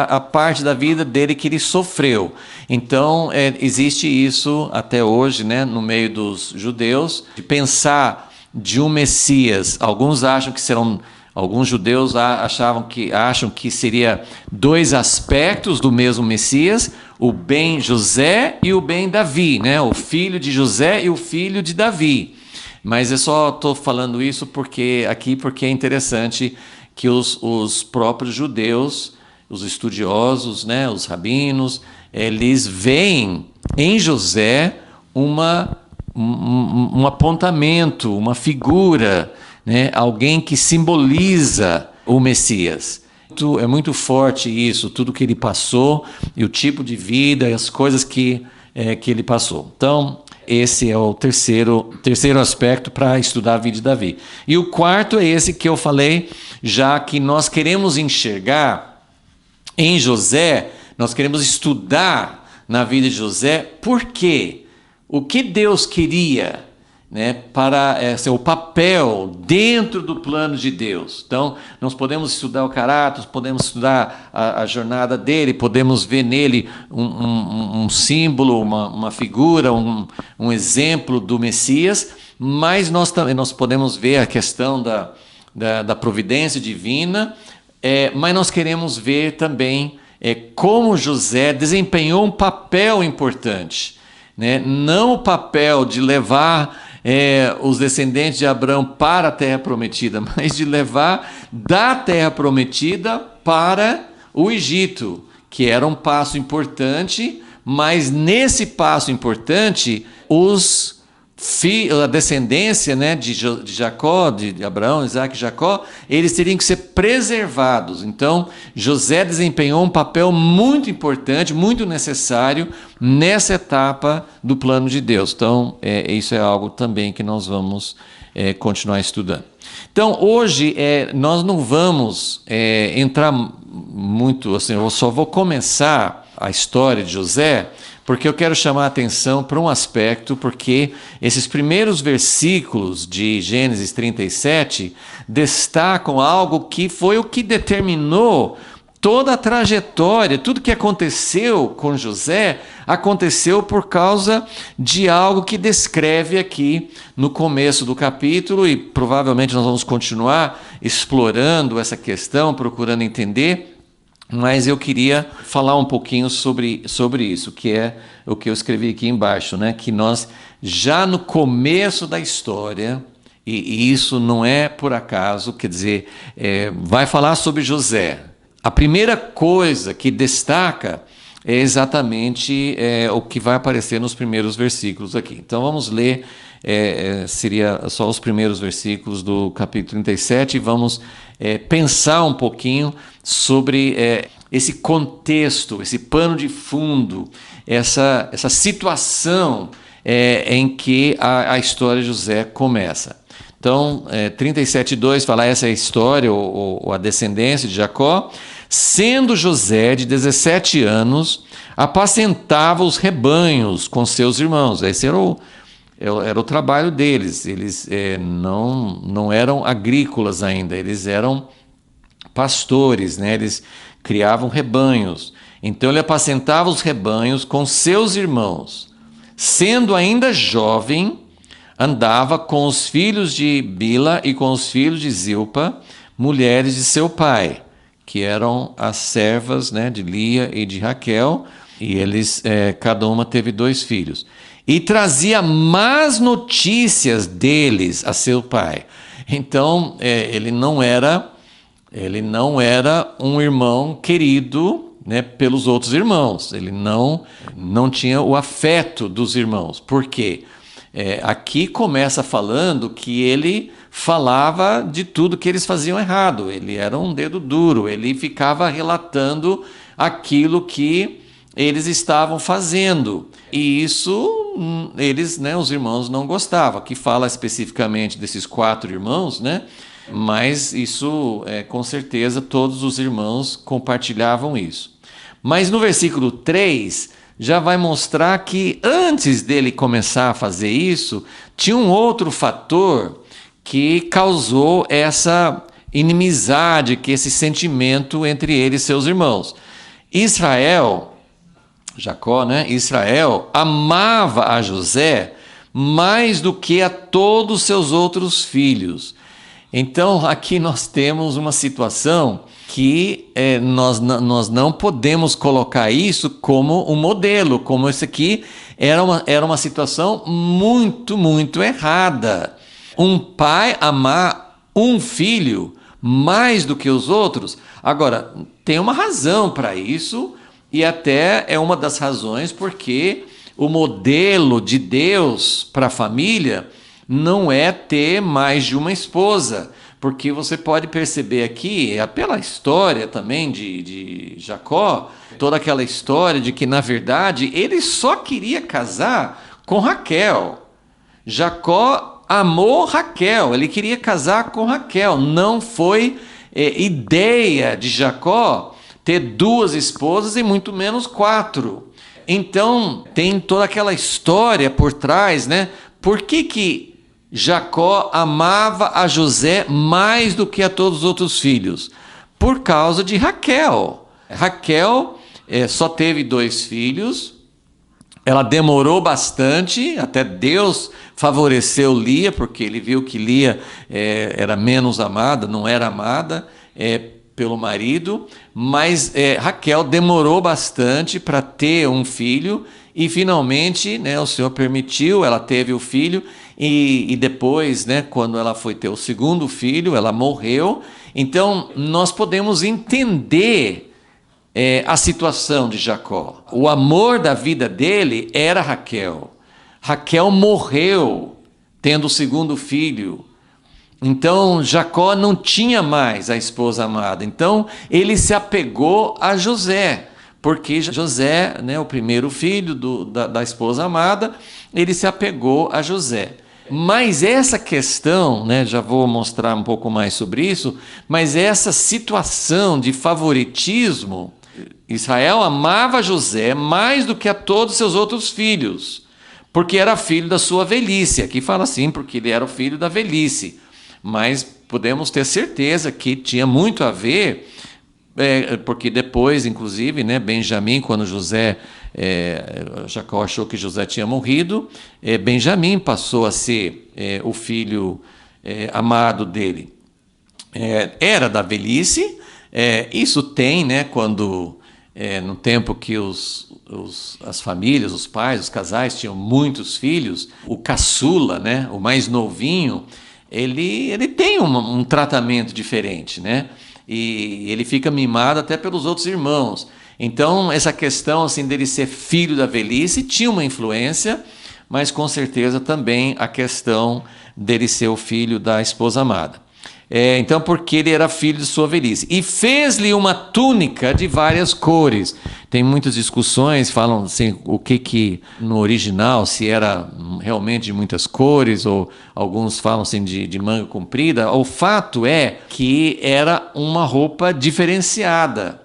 a parte da vida dele que ele sofreu. Então existe isso até hoje, né, no meio dos judeus, de pensar de um Messias. Alguns judeus acham que seria dois aspectos do mesmo Messias, o bem José e o bem Davi, né? O filho de José e o filho de Davi. Mas eu só estou falando isso porque é interessante que os próprios judeus, os estudiosos, né, os rabinos, eles veem em José um apontamento, uma figura, né, alguém que simboliza o Messias. É muito forte isso, tudo que ele passou, e o tipo de vida, e as coisas que ele passou. Então, esse é o terceiro aspecto para estudar a vida de Davi. E o quarto é esse que eu falei, já que nós queremos enxergar em José, nós queremos estudar na vida de José, por quê? O que Deus queria, né, para o papel dentro do plano de Deus. Então, nós podemos estudar o caráter, podemos estudar a jornada dele, podemos ver nele um símbolo, uma figura, um exemplo do Messias, mas nós podemos ver a questão da providência divina, mas nós queremos ver também como José desempenhou um papel importante, né? Não o papel de levar os descendentes de Abraão para a terra prometida, mas de levar da terra prometida para o Egito, que era um passo importante, mas nesse passo importante, a descendência, né, de Jacó, de Abraão, Isaac e Jacó, eles teriam que ser preservados. Então, José desempenhou um papel muito importante, muito necessário nessa etapa do plano de Deus. Então, isso é algo também que nós vamos continuar estudando. Então, hoje, nós não vamos entrar muito, assim, eu só vou começar a história de José, porque eu quero chamar a atenção para um aspecto, porque esses primeiros versículos de Gênesis 37 destacam algo que foi o que determinou toda a trajetória, tudo que aconteceu com José, aconteceu por causa de algo que descreve aqui no começo do capítulo, e provavelmente nós vamos continuar explorando essa questão, procurando entender. Mas eu queria falar um pouquinho sobre isso, que é o que eu escrevi aqui embaixo, né? Que nós, já no começo da história, e isso não é por acaso, quer dizer, vai falar sobre José. A primeira coisa que destaca é exatamente o que vai aparecer nos primeiros versículos aqui. Então vamos ler, seria só os primeiros versículos do capítulo 37, e vamos pensar um pouquinho sobre esse contexto, esse pano de fundo, essa situação em que a história de José começa. Então, 37:2 fala essa é a história, ou a descendência de Jacó. Sendo José de 17 anos, apacentava os rebanhos com seus irmãos. Esse era o trabalho deles. Eles não eram agrícolas ainda, eles eram pastores, né? Eles criavam rebanhos. Então ele apacentava os rebanhos com seus irmãos. Sendo ainda jovem, andava com os filhos de Bila e com os filhos de Zilpa, mulheres de seu pai, que eram as servas, né, de Lia e de Raquel, e eles, cada uma teve 2 filhos. E trazia más notícias deles a seu pai. Então, ele não era um irmão querido, né, pelos outros irmãos. Ele não tinha o afeto dos irmãos. Por quê? Aqui começa falando que ele falava de tudo que eles faziam errado. Ele era um dedo duro. Ele ficava relatando aquilo que eles estavam fazendo. E isso, eles, né, os irmãos não gostavam. Aqui fala especificamente desses 4 irmãos, né? Mas isso, com certeza, todos os irmãos compartilhavam isso. Mas no versículo 3, já vai mostrar que antes dele começar a fazer isso, tinha um outro fator que causou inimizade, que esse sentimento entre ele e seus irmãos. Jacó, né? Israel amava a José mais do que a todos os seus outros filhos. Então, aqui nós temos uma situação que nós não podemos colocar isso como um modelo, como esse aqui era uma situação muito, muito errada. Um pai amar um filho mais do que os outros. Agora, tem uma razão para isso, e até é uma das razões porque o modelo de Deus para a família não é ter mais de uma esposa, porque você pode perceber aqui, pela história também de Jacó, toda aquela história de que, na verdade, ele só queria casar com Raquel. Jacó amou Raquel, ele queria casar com Raquel. Não foi ideia de Jacó ter 2 esposas e muito menos 4. Então, tem toda aquela história por trás, né? Por que Jacó amava a José mais do que a todos os outros filhos? Por causa de Raquel. Raquel só teve 2 filhos, ela demorou bastante, até Deus favoreceu Lia, porque ele viu que Lia era menos amada, não era amada pelo marido, mas Raquel demorou bastante para ter um filho, e finalmente, né, o Senhor permitiu, ela teve o filho, e depois, né, quando ela foi ter o segundo filho, ela morreu. Então, nós podemos entender a situação de Jacó. O amor da vida dele era Raquel. Raquel morreu tendo o segundo filho. Então, Jacó não tinha mais a esposa amada. Então, ele se apegou a José, porque José, né, o primeiro filho da esposa amada, ele se apegou a José. Mas essa questão, né, já vou mostrar um pouco mais sobre isso, mas essa situação de favoritismo, Israel amava José mais do que a todos seus outros filhos, porque era filho da sua velhice. Aqui fala assim, porque ele era o filho da velhice. Mas podemos ter certeza que tinha muito a ver, porque depois, inclusive, né, Benjamim, quando Jacó achou que José tinha morrido, Benjamim passou a ser o filho amado dele. Era da velhice, isso tem, né, quando no tempo que as famílias, os pais, os casais tinham muitos filhos, o caçula, né, o mais novinho, ele tem um tratamento diferente, né? E ele fica mimado até pelos outros irmãos. Então, essa questão assim, dele ser filho da velhice tinha uma influência, mas com certeza também a questão dele ser o filho da esposa amada. Então, porque ele era filho de sua velhice. E fez-lhe uma túnica de várias cores. Tem muitas discussões, falam assim, o que no original, se era realmente de muitas cores, ou alguns falam assim de manga comprida. O fato é que era uma roupa diferenciada.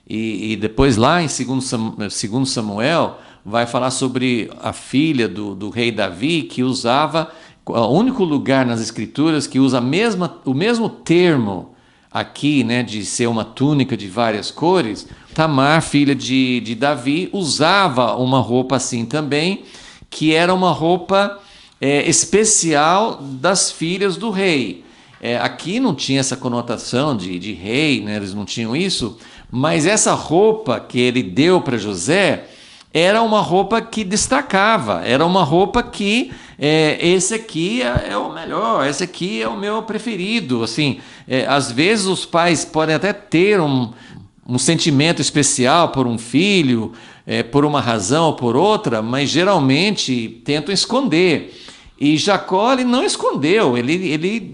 E depois lá em 2 Samuel, vai falar sobre a filha do rei Davi, que usava... O único lugar nas Escrituras que usa o mesmo termo aqui, né, de ser uma túnica de várias cores. Tamar, filha de Davi, usava uma roupa assim também, que era uma roupa especial das filhas do rei. Aqui não tinha essa conotação de rei, né, eles não tinham isso, mas essa roupa que ele deu para José era uma roupa que destacava, era uma roupa que esse aqui é o melhor, esse aqui é o meu preferido. Assim, às vezes os pais podem até ter um sentimento especial por um filho, por uma razão ou por outra, mas geralmente tentam esconder. E Jacó ele não escondeu, ele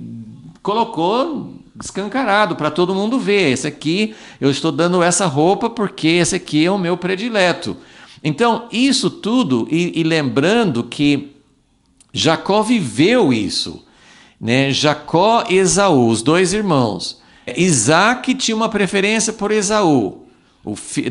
colocou escancarado para todo mundo ver. Esse aqui, eu estou dando essa roupa porque esse aqui é o meu predileto. Então, isso tudo, e lembrando que Jacó viveu isso, né? Jacó e Esaú, os 2 irmãos. Isaac tinha uma preferência por Esaú.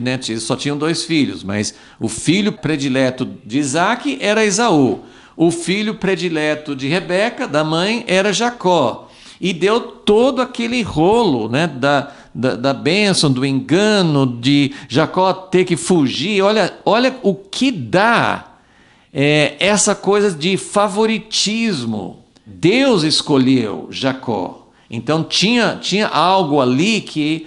Né, só tinham 2 filhos, mas o filho predileto de Isaac era Esaú. O filho predileto de Rebeca, da mãe, era Jacó. e deu todo aquele rolo, né, da bênção, do engano, de Jacó ter que fugir. Olha o que dá essa coisa de favoritismo. Deus escolheu Jacó. Então tinha algo ali que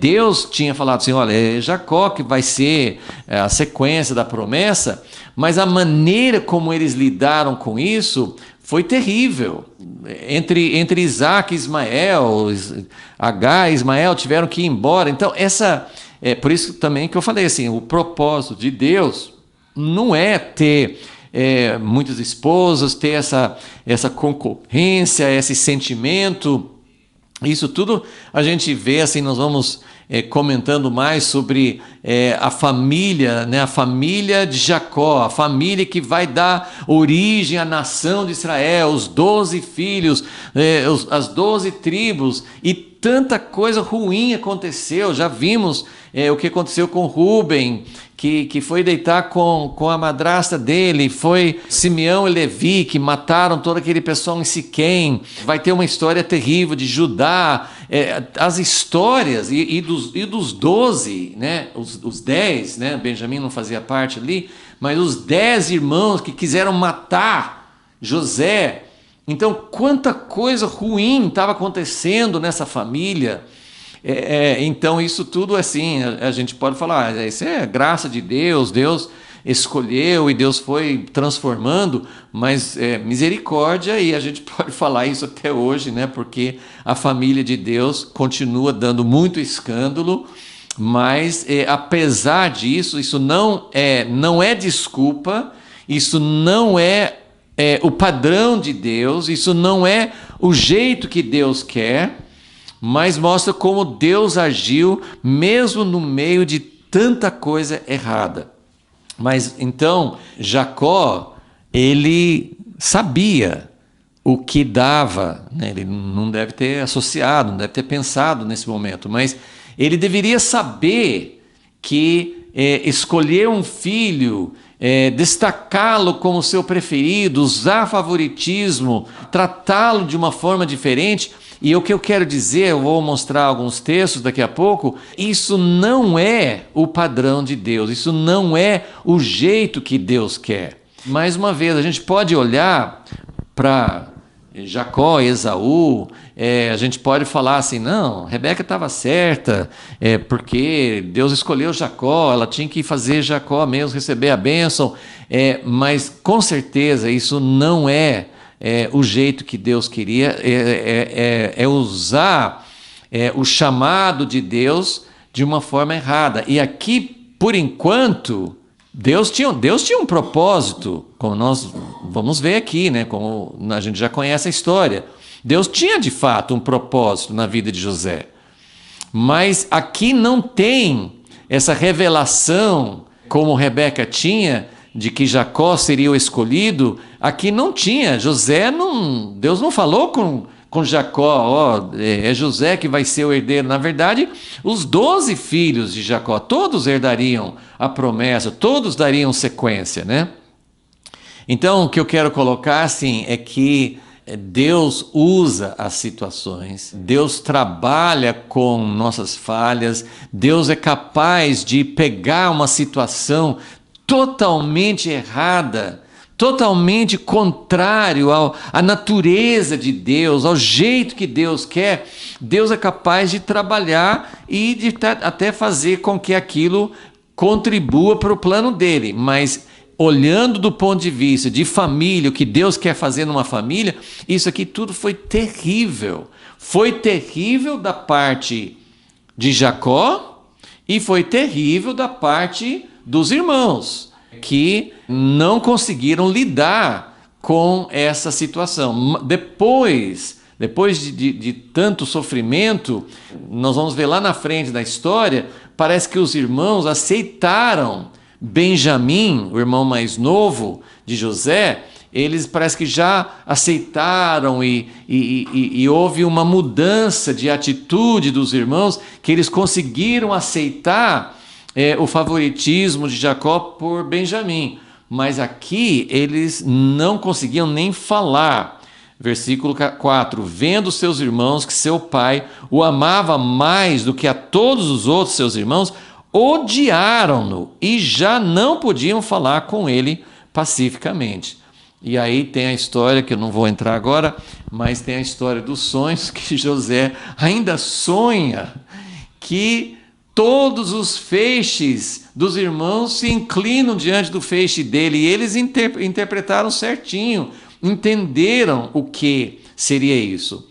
Deus tinha falado assim, olha, é Jacó que vai ser a sequência da promessa, mas a maneira como eles lidaram com isso foi terrível. Entre Isaac e Ismael, Agar e Ismael tiveram que ir embora. Então por isso também que eu falei assim, o propósito de Deus não é ter muitas esposas, ter essa concorrência, esse sentimento. Isso tudo a gente vê, assim, nós vamos comentando mais sobre a família, né? A família de Jacó, a família que vai dar origem à nação de Israel, os 12 filhos, as 12 tribos, e tanta coisa ruim aconteceu. Já vimos o que aconteceu com Rúben, que foi deitar com a madrasta dele, foi Simeão e Levi, que mataram todo aquele pessoal em Siquém. Vai ter uma história terrível de Judá, as histórias, e dos 12, né? Os 10, né? Benjamim não fazia parte ali, mas os 10 irmãos que quiseram matar José. Então, quanta coisa ruim estava acontecendo nessa família. Então, isso tudo, assim, a gente pode falar, isso é graça de Deus, Deus escolheu e Deus foi transformando, mas misericórdia, e a gente pode falar isso até hoje, né? Porque a família de Deus continua dando muito escândalo, mas apesar disso, isso não é desculpa, isso não é o padrão de Deus, isso não é o jeito que Deus quer, mas mostra como Deus agiu mesmo no meio de tanta coisa errada. Mas então Jacó, ele sabia o que dava, né? Ele não deve ter associado, não deve ter pensado nesse momento, mas ele deveria saber que escolher um filho, destacá-lo como seu preferido, usar favoritismo, tratá-lo de uma forma diferente. E o que eu quero dizer, eu vou mostrar alguns textos daqui a pouco, isso não é o padrão de Deus, isso não é o jeito que Deus quer. Mais uma vez, a gente pode olhar para Jacó, Esaú, a gente pode falar assim, não, Rebeca estava certa, porque Deus escolheu Jacó, ela tinha que fazer Jacó mesmo receber a bênção, mas com certeza isso não é o jeito que Deus queria, usar o chamado de Deus de uma forma errada. E aqui, por enquanto, Deus tinha um propósito, como nós vamos ver aqui, né? Como a gente já conhece a história. Deus tinha de fato um propósito na vida de José. Mas aqui não tem essa revelação como Rebeca tinha, de que Jacó seria o escolhido. Aqui não tinha. Deus não falou com Jacó, é José que vai ser o herdeiro. Na verdade, os 12 filhos de Jacó, todos herdariam a promessa, todos dariam sequência, né? Então, o que eu quero colocar assim é que Deus usa as situações, Deus trabalha com nossas falhas, Deus é capaz de pegar uma situação totalmente errada, totalmente contrário à natureza de Deus, ao jeito que Deus quer. Deus é capaz de trabalhar e de até fazer com que aquilo contribua para o plano dele, mas olhando do ponto de vista de família, o que Deus quer fazer numa família, isso aqui tudo foi terrível. Foi terrível da parte de Jacó e foi terrível da parte dos irmãos, que não conseguiram lidar com essa situação. Depois de tanto sofrimento, nós vamos ver lá na frente da história, parece que os irmãos aceitaram Benjamim, o irmão mais novo de José. Eles parece que já aceitaram e houve uma mudança de atitude dos irmãos, que eles conseguiram aceitar o favoritismo de Jacó por Benjamim. Mas aqui eles não conseguiam nem falar. Versículo 4: vendo seus irmãos que seu pai o amava mais do que a todos os outros seus irmãos, odiaram-no e já não podiam falar com ele pacificamente. E aí tem a história, que eu não vou entrar agora, mas tem a história dos sonhos, que José ainda sonha que todos os feixes dos irmãos se inclinam diante do feixe dele, e eles interpretaram certinho, entenderam o que seria isso.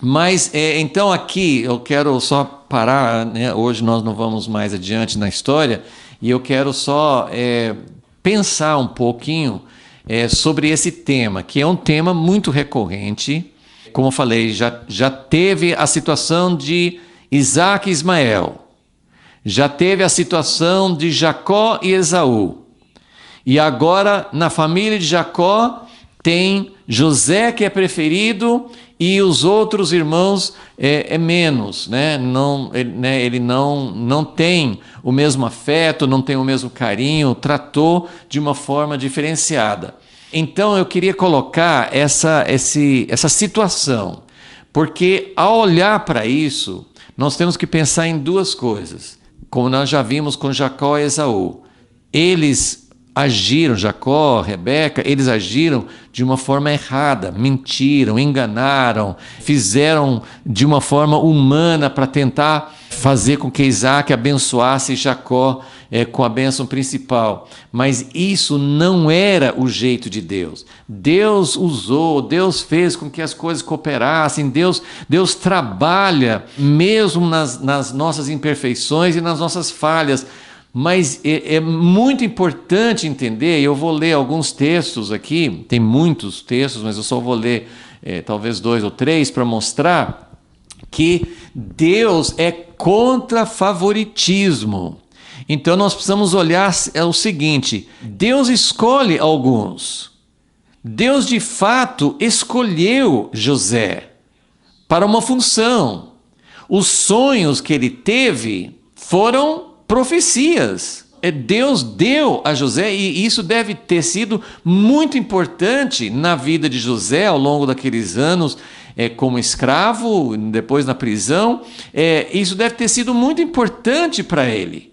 Mas, então aqui, eu quero só parar, né? Hoje nós não vamos mais adiante na história, e eu quero só pensar um pouquinho sobre esse tema, que é um tema muito recorrente. Como eu falei, já teve a situação de Isaac e Ismael, já teve a situação de Jacó e Esaú, e agora na família de Jacó tem José, que é preferido, e os outros irmãos é menos, né? Ele não tem o mesmo afeto, não tem o mesmo carinho, tratou de uma forma diferenciada. Então eu queria colocar essa situação, porque ao olhar para isso, nós temos que pensar em duas coisas, como nós já vimos com Jacó e Esaú. Eles agiram, Jacó, Rebeca, eles agiram de uma forma errada, mentiram, enganaram, fizeram de uma forma humana para tentar fazer com que Isaac abençoasse Jacó com a bênção principal. Mas isso não era o jeito de Deus. Deus usou, Deus fez com que as coisas cooperassem, Deus trabalha mesmo nas nossas imperfeições e nas nossas falhas. Mas é muito importante entender, eu vou ler alguns textos aqui, tem muitos textos, mas eu só vou ler talvez 2 ou 3 para mostrar que Deus é contra favoritismo. Então nós precisamos olhar o seguinte: Deus escolhe alguns. Deus de fato escolheu José para uma função. Os sonhos que ele teve foram profecias. Deus deu a José, e isso deve ter sido muito importante na vida de José ao longo daqueles anos como escravo, depois na prisão. Isso deve ter sido muito importante para ele.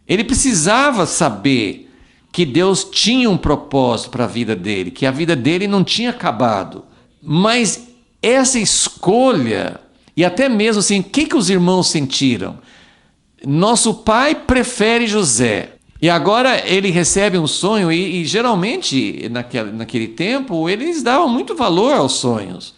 Ele precisava saber que Deus tinha um propósito para a vida dele, que a vida dele não tinha acabado. Mas essa escolha, e até mesmo assim, o que os irmãos sentiram? Nosso pai prefere José. E agora ele recebe um sonho, e geralmente naquele tempo eles davam muito valor aos sonhos.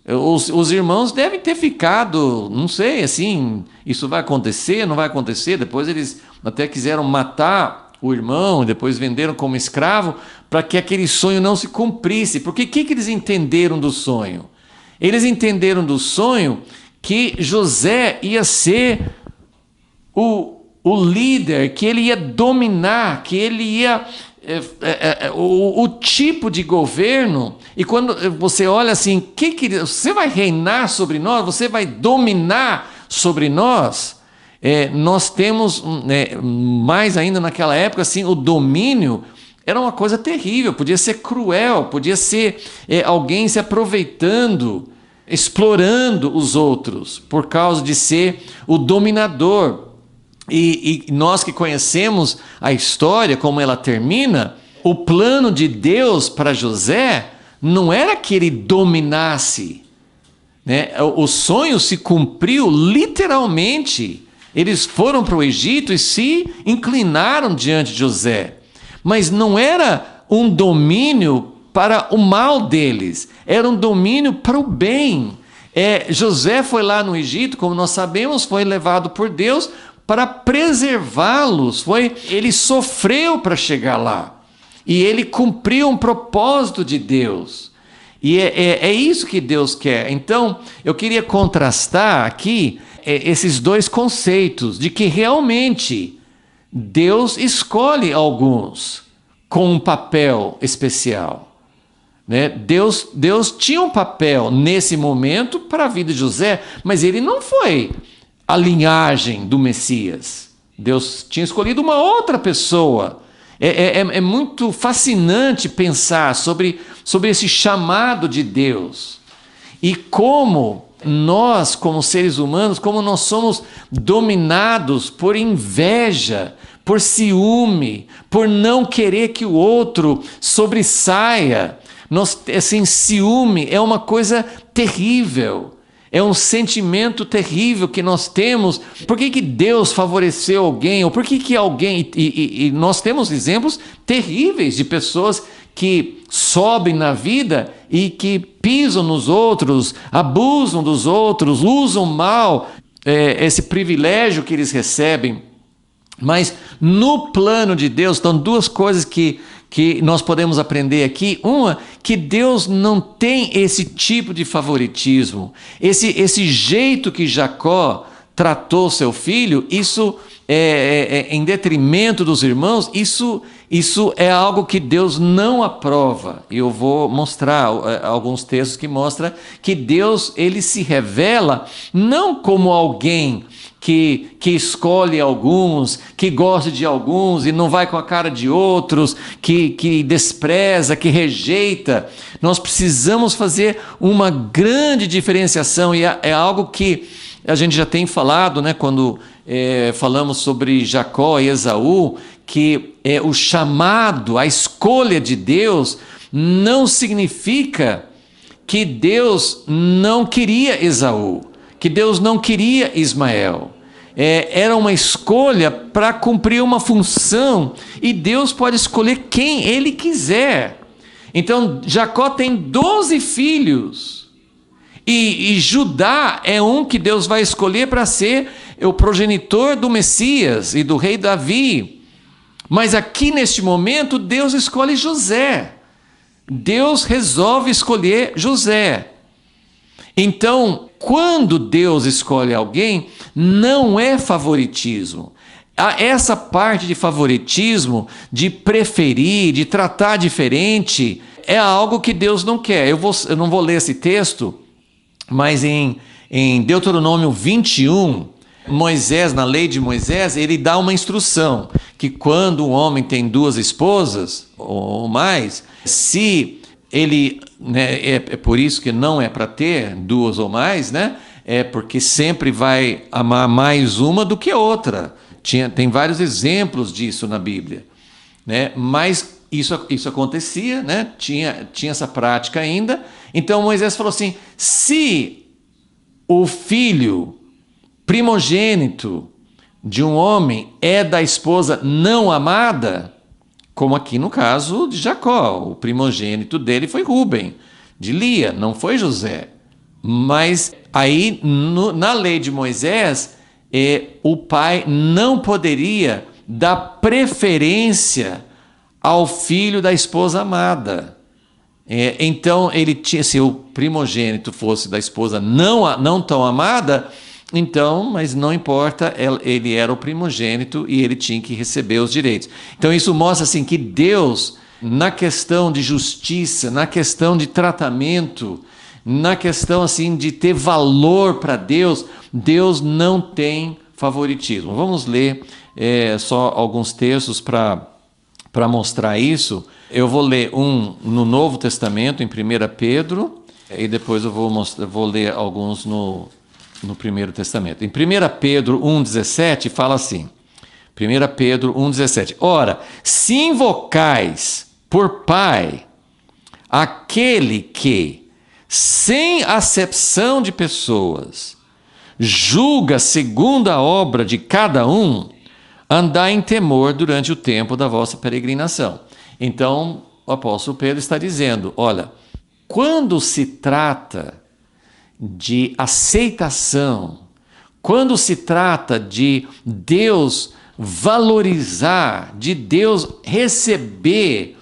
Os irmãos devem ter ficado, não sei, assim, isso vai acontecer, não vai acontecer. Depois eles até quiseram matar o irmão, depois venderam como escravo para que aquele sonho não se cumprisse. Porque o que eles entenderam do sonho? Eles entenderam do sonho que José ia ser o líder, que ele ia dominar, que ele ia o tipo de governo. E quando você olha assim, você vai reinar sobre nós, você vai dominar sobre nós. Nós temos, mais ainda naquela época, assim, o domínio era uma coisa terrível, podia ser cruel, podia ser alguém se aproveitando, explorando os outros, por causa de ser o dominador. E nós que conhecemos a história, como ela termina, o plano de Deus para José não era que ele dominasse, né? O sonho se cumpriu literalmente. Eles foram para o Egito e se inclinaram diante de José. Mas não era um domínio para o mal deles, era um domínio para o bem. José foi lá no Egito, como nós sabemos, foi levado por Deus para preservá-los. Ele sofreu para chegar lá. E ele cumpriu um propósito de Deus. E é isso que Deus quer. Então, eu queria contrastar aqui esses dois conceitos, de que realmente Deus escolhe alguns com um papel especial. Né? Deus tinha um papel nesse momento para a vida de José, mas ele não foi a linhagem do Messias. Deus tinha escolhido uma outra pessoa. É muito fascinante pensar sobre esse chamado de Deus e como nós, como seres humanos, como nós somos dominados por inveja, por ciúme, por não querer que o outro sobressaia. Assim, ciúme é uma coisa terrível. É um sentimento terrível que nós temos. Por que Deus favoreceu alguém? Ou por que alguém... E nós temos exemplos terríveis de pessoas que sobem na vida e que pisam nos outros, abusam dos outros, usam mal esse privilégio que eles recebem. Mas no plano de Deus estão duas coisas que nós podemos aprender aqui. Uma, que Deus não tem esse tipo de favoritismo. Esse jeito que Jacó tratou seu filho, isso em detrimento dos irmãos, isso é algo que Deus não aprova. E eu vou mostrar alguns textos que mostram que Deus, ele se revela não como alguém que escolhe alguns, que gosta de alguns e não vai com a cara de outros, que despreza, que rejeita. Nós precisamos fazer uma grande diferenciação, e é algo que a gente já tem falado, né, quando falamos sobre Jacó e Esaú, que o chamado, a escolha de Deus não significa que Deus não queria Esaú, que Deus não queria Ismael. Era uma escolha para cumprir uma função, e Deus pode escolher quem Ele quiser. Então Jacó tem 12 filhos, e Judá é um que Deus vai escolher para ser o progenitor do Messias e do rei Davi. Mas aqui neste momento Deus escolhe José. Deus resolve escolher José. Então, quando Deus escolhe alguém, não é favoritismo. Essa parte de favoritismo, de preferir, de tratar diferente, é algo que Deus não quer. Eu não vou ler esse texto, mas em Deuteronômio 21, Moisés, na lei de Moisés, ele dá uma instrução, que quando um homem tem 2 esposas ou mais, se ele, né, é por isso que não é para ter 2 ou mais, né? É porque sempre vai amar mais uma do que a outra. Tem vários exemplos disso na Bíblia, né? Mas isso acontecia, né? Tinha essa prática ainda. Então Moisés falou assim: se o filho primogênito de um homem é da esposa não amada, como aqui no caso de Jacó, o primogênito dele foi Rúben, de Lia, não foi José. Mas aí na lei de Moisés, o pai não poderia dar preferência ao filho da esposa amada. Então ele tinha, se o primogênito fosse da esposa não tão amada, então, mas não importa, ele era o primogênito e ele tinha que receber os direitos. Então isso mostra assim que Deus, na questão de justiça, na questão de tratamento, na questão assim de ter valor para Deus, Deus não tem favoritismo. Vamos ler só alguns textos para mostrar isso. Eu vou ler um no Novo Testamento, em 1 Pedro, e depois eu vou ler alguns no Primeiro Testamento. Em 1 Pedro 1,17 fala assim, 1 Pedro 1,17: Ora, se invocais por Pai aquele que, sem acepção de pessoas, julga segundo a obra de cada um, andai em temor durante o tempo da vossa peregrinação. Então, o apóstolo Pedro está dizendo, olha, quando se trata de aceitação, quando se trata de Deus valorizar, de Deus receber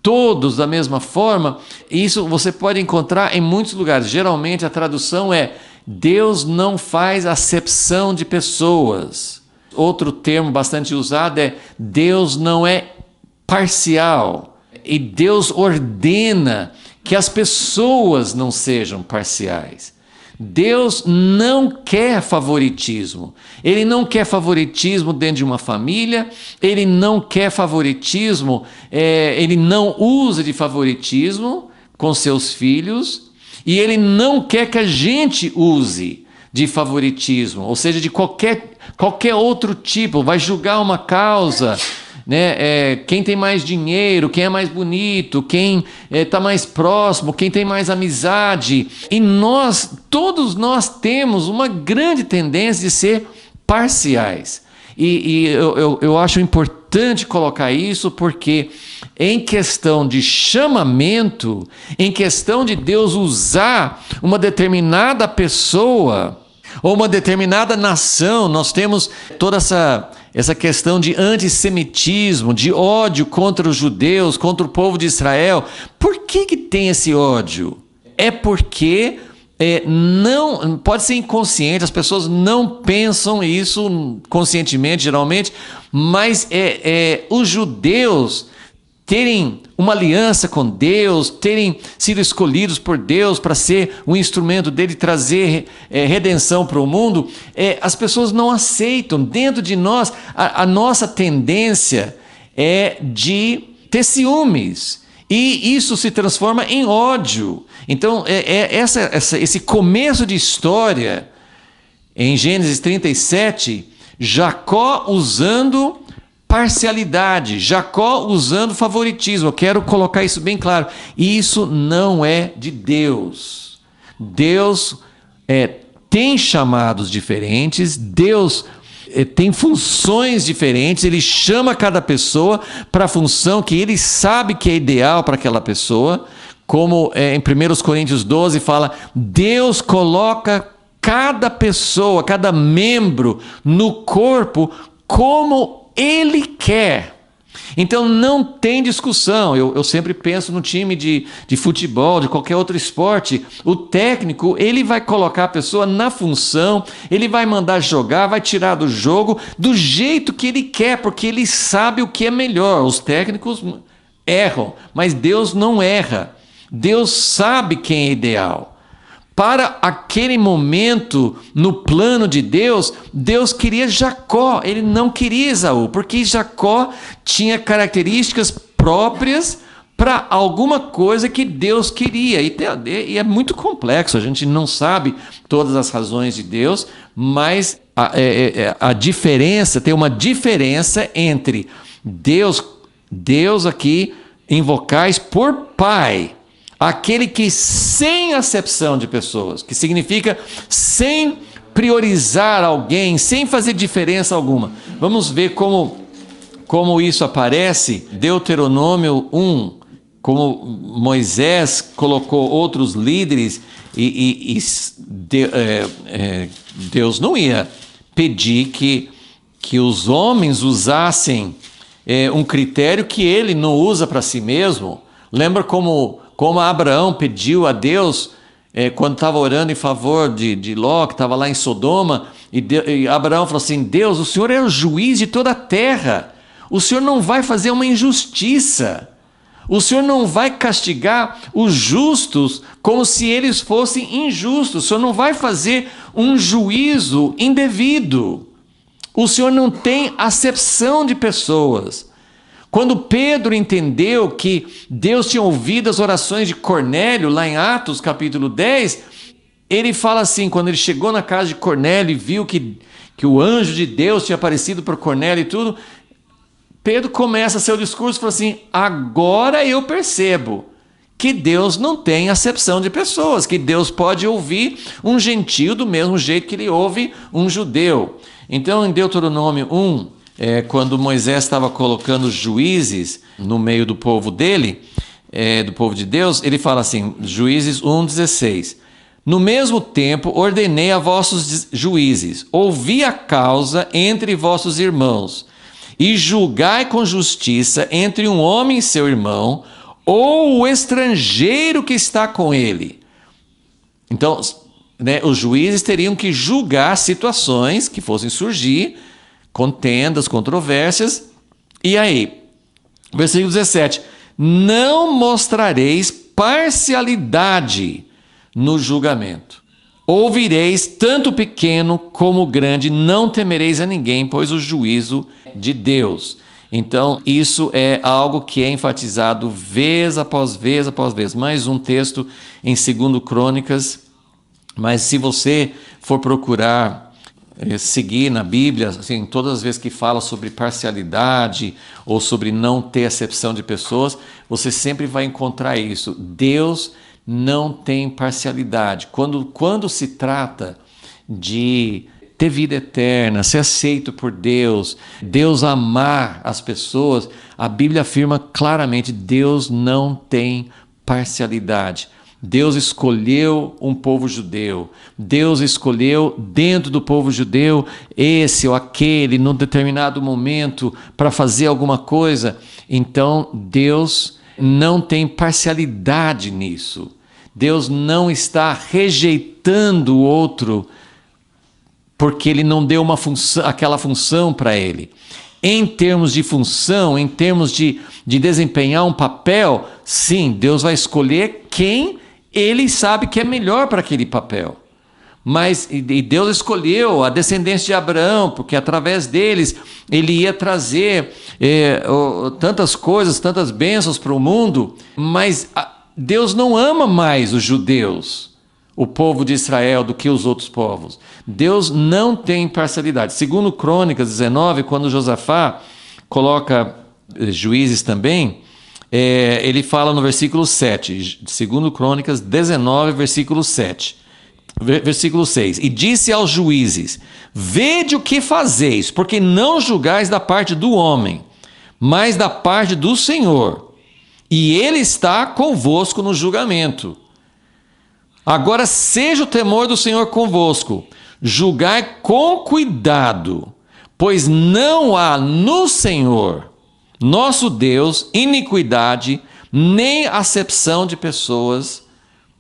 todos da mesma forma, isso você pode encontrar em muitos lugares. Geralmente a tradução é: Deus não faz acepção de pessoas. Outro termo bastante usado é: Deus não é parcial. E Deus ordena que as pessoas não sejam parciais. Deus não quer favoritismo. Ele não quer favoritismo dentro de uma família, ele não quer favoritismo, ele não usa de favoritismo com seus filhos, e ele não quer que a gente use de favoritismo, ou seja, de qualquer outro tipo. Vai julgar uma causa, né? Quem tem mais dinheiro, quem é mais bonito, quem está mais próximo, quem tem mais amizade. E todos nós temos uma grande tendência de ser parciais. E eu acho importante colocar isso, porque em questão de chamamento, em questão de Deus usar uma determinada pessoa ou uma determinada nação, nós temos toda essa questão de antissemitismo, de ódio contra os judeus, contra o povo de Israel. Por que tem esse ódio? É porque não pode ser inconsciente, as pessoas não pensam isso conscientemente, geralmente, mas os judeus terem uma aliança com Deus, terem sido escolhidos por Deus para ser um instrumento dele trazer redenção para o mundo, as pessoas não aceitam. Dentro de nós, a nossa tendência é de ter ciúmes, e isso se transforma em ódio. Então, esse começo de história, em Gênesis 37, Jacó usando parcialidade, Jacó usando favoritismo. Eu quero colocar isso bem claro. Isso não é de Deus. Deus tem chamados diferentes, Deus tem funções diferentes, ele chama cada pessoa para a função que ele sabe que é ideal para aquela pessoa. Como em 1 Coríntios 12 fala, Deus coloca cada pessoa, cada membro no corpo como ele quer. Então não tem discussão. Eu sempre penso no time de futebol, de qualquer outro esporte. O técnico, ele vai colocar a pessoa na função, ele vai mandar jogar, vai tirar do jogo do jeito que ele quer, porque ele sabe o que é melhor. Os técnicos erram, mas Deus não erra. Deus sabe quem é ideal. Para aquele momento, no plano de Deus, Deus queria Jacó, ele não queria Esaú, porque Jacó tinha características próprias para alguma coisa que Deus queria. E é muito complexo, a gente não sabe todas as razões de Deus, mas a diferença, tem uma diferença entre Deus aqui invocais por Pai, aquele que sem acepção de pessoas, que significa sem priorizar alguém, sem fazer diferença alguma. Vamos ver como isso aparece. Deuteronômio 1, como Moisés colocou outros líderes e Deus não ia pedir que os homens usassem um critério que ele não usa para si mesmo. Lembra como Abraão pediu a Deus, quando estava orando em favor de Ló, que estava lá em Sodoma, e Abraão falou assim: Deus, o Senhor é o juiz de toda a terra, o Senhor não vai fazer uma injustiça, o Senhor não vai castigar os justos como se eles fossem injustos, o Senhor não vai fazer um juízo indevido, o Senhor não tem acepção de pessoas. Quando Pedro entendeu que Deus tinha ouvido as orações de Cornélio, lá em Atos capítulo 10, ele fala assim, quando ele chegou na casa de Cornélio e viu que o anjo de Deus tinha aparecido para Cornélio e tudo, Pedro começa seu discurso e fala assim: agora eu percebo que Deus não tem acepção de pessoas, que Deus pode ouvir um gentio do mesmo jeito que ele ouve um judeu. Então, em Deuteronômio 1, quando Moisés estava colocando os juízes no meio do povo dele, do povo de Deus, ele fala assim, Juízes 1,16: no mesmo tempo ordenei a vossos juízes, ouvi a causa entre vossos irmãos, e julgai com justiça entre um homem e seu irmão, ou o estrangeiro que está com ele. Então, os juízes teriam que julgar situações que fossem surgir, contendas, controvérsias. E aí, versículo 17: não mostrareis parcialidade no julgamento. ouvireis tanto o pequeno como o grande, não temereis a ninguém, pois o juízo de Deus. Então, isso é algo que é enfatizado vez após vez após vez. Mais um texto em 2 Crônicas, mas se você for procurar seguir na Bíblia, assim, todas as vezes que fala sobre parcialidade ou sobre não ter acepção de pessoas, você sempre vai encontrar isso. Deus não tem parcialidade. Quando se trata de ter vida eterna, ser aceito por Deus, Deus amar as pessoas, a Bíblia afirma claramente: Deus não tem parcialidade. Deus escolheu um povo judeu. Deus escolheu dentro do povo judeu esse ou aquele num determinado momento para fazer alguma coisa. Então Deus não tem parcialidade nisso. Deus não está rejeitando o outro porque ele não deu aquela função para ele. Em termos de função, em termos de desempenhar um papel, sim, Deus vai escolher quem ele sabe que é melhor para aquele papel. Mas e Deus escolheu a descendência de Abraão, porque através deles ele ia trazer tantas coisas, tantas bênçãos para o mundo, mas Deus não ama mais os judeus, o povo de Israel, do que os outros povos. Deus não tem parcialidade. Segundo Crônicas 19, quando Josafá coloca juízes também, ele fala no versículo 7, segundo Crônicas 19, versículo 7, versículo 6, e disse aos juízes: vede o que fazeis, porque não julgais da parte do homem, mas da parte do Senhor, e ele está convosco no julgamento. Agora seja o temor do Senhor convosco, julgai com cuidado, pois não há no Senhor, nosso Deus, iniquidade, nem acepção de pessoas,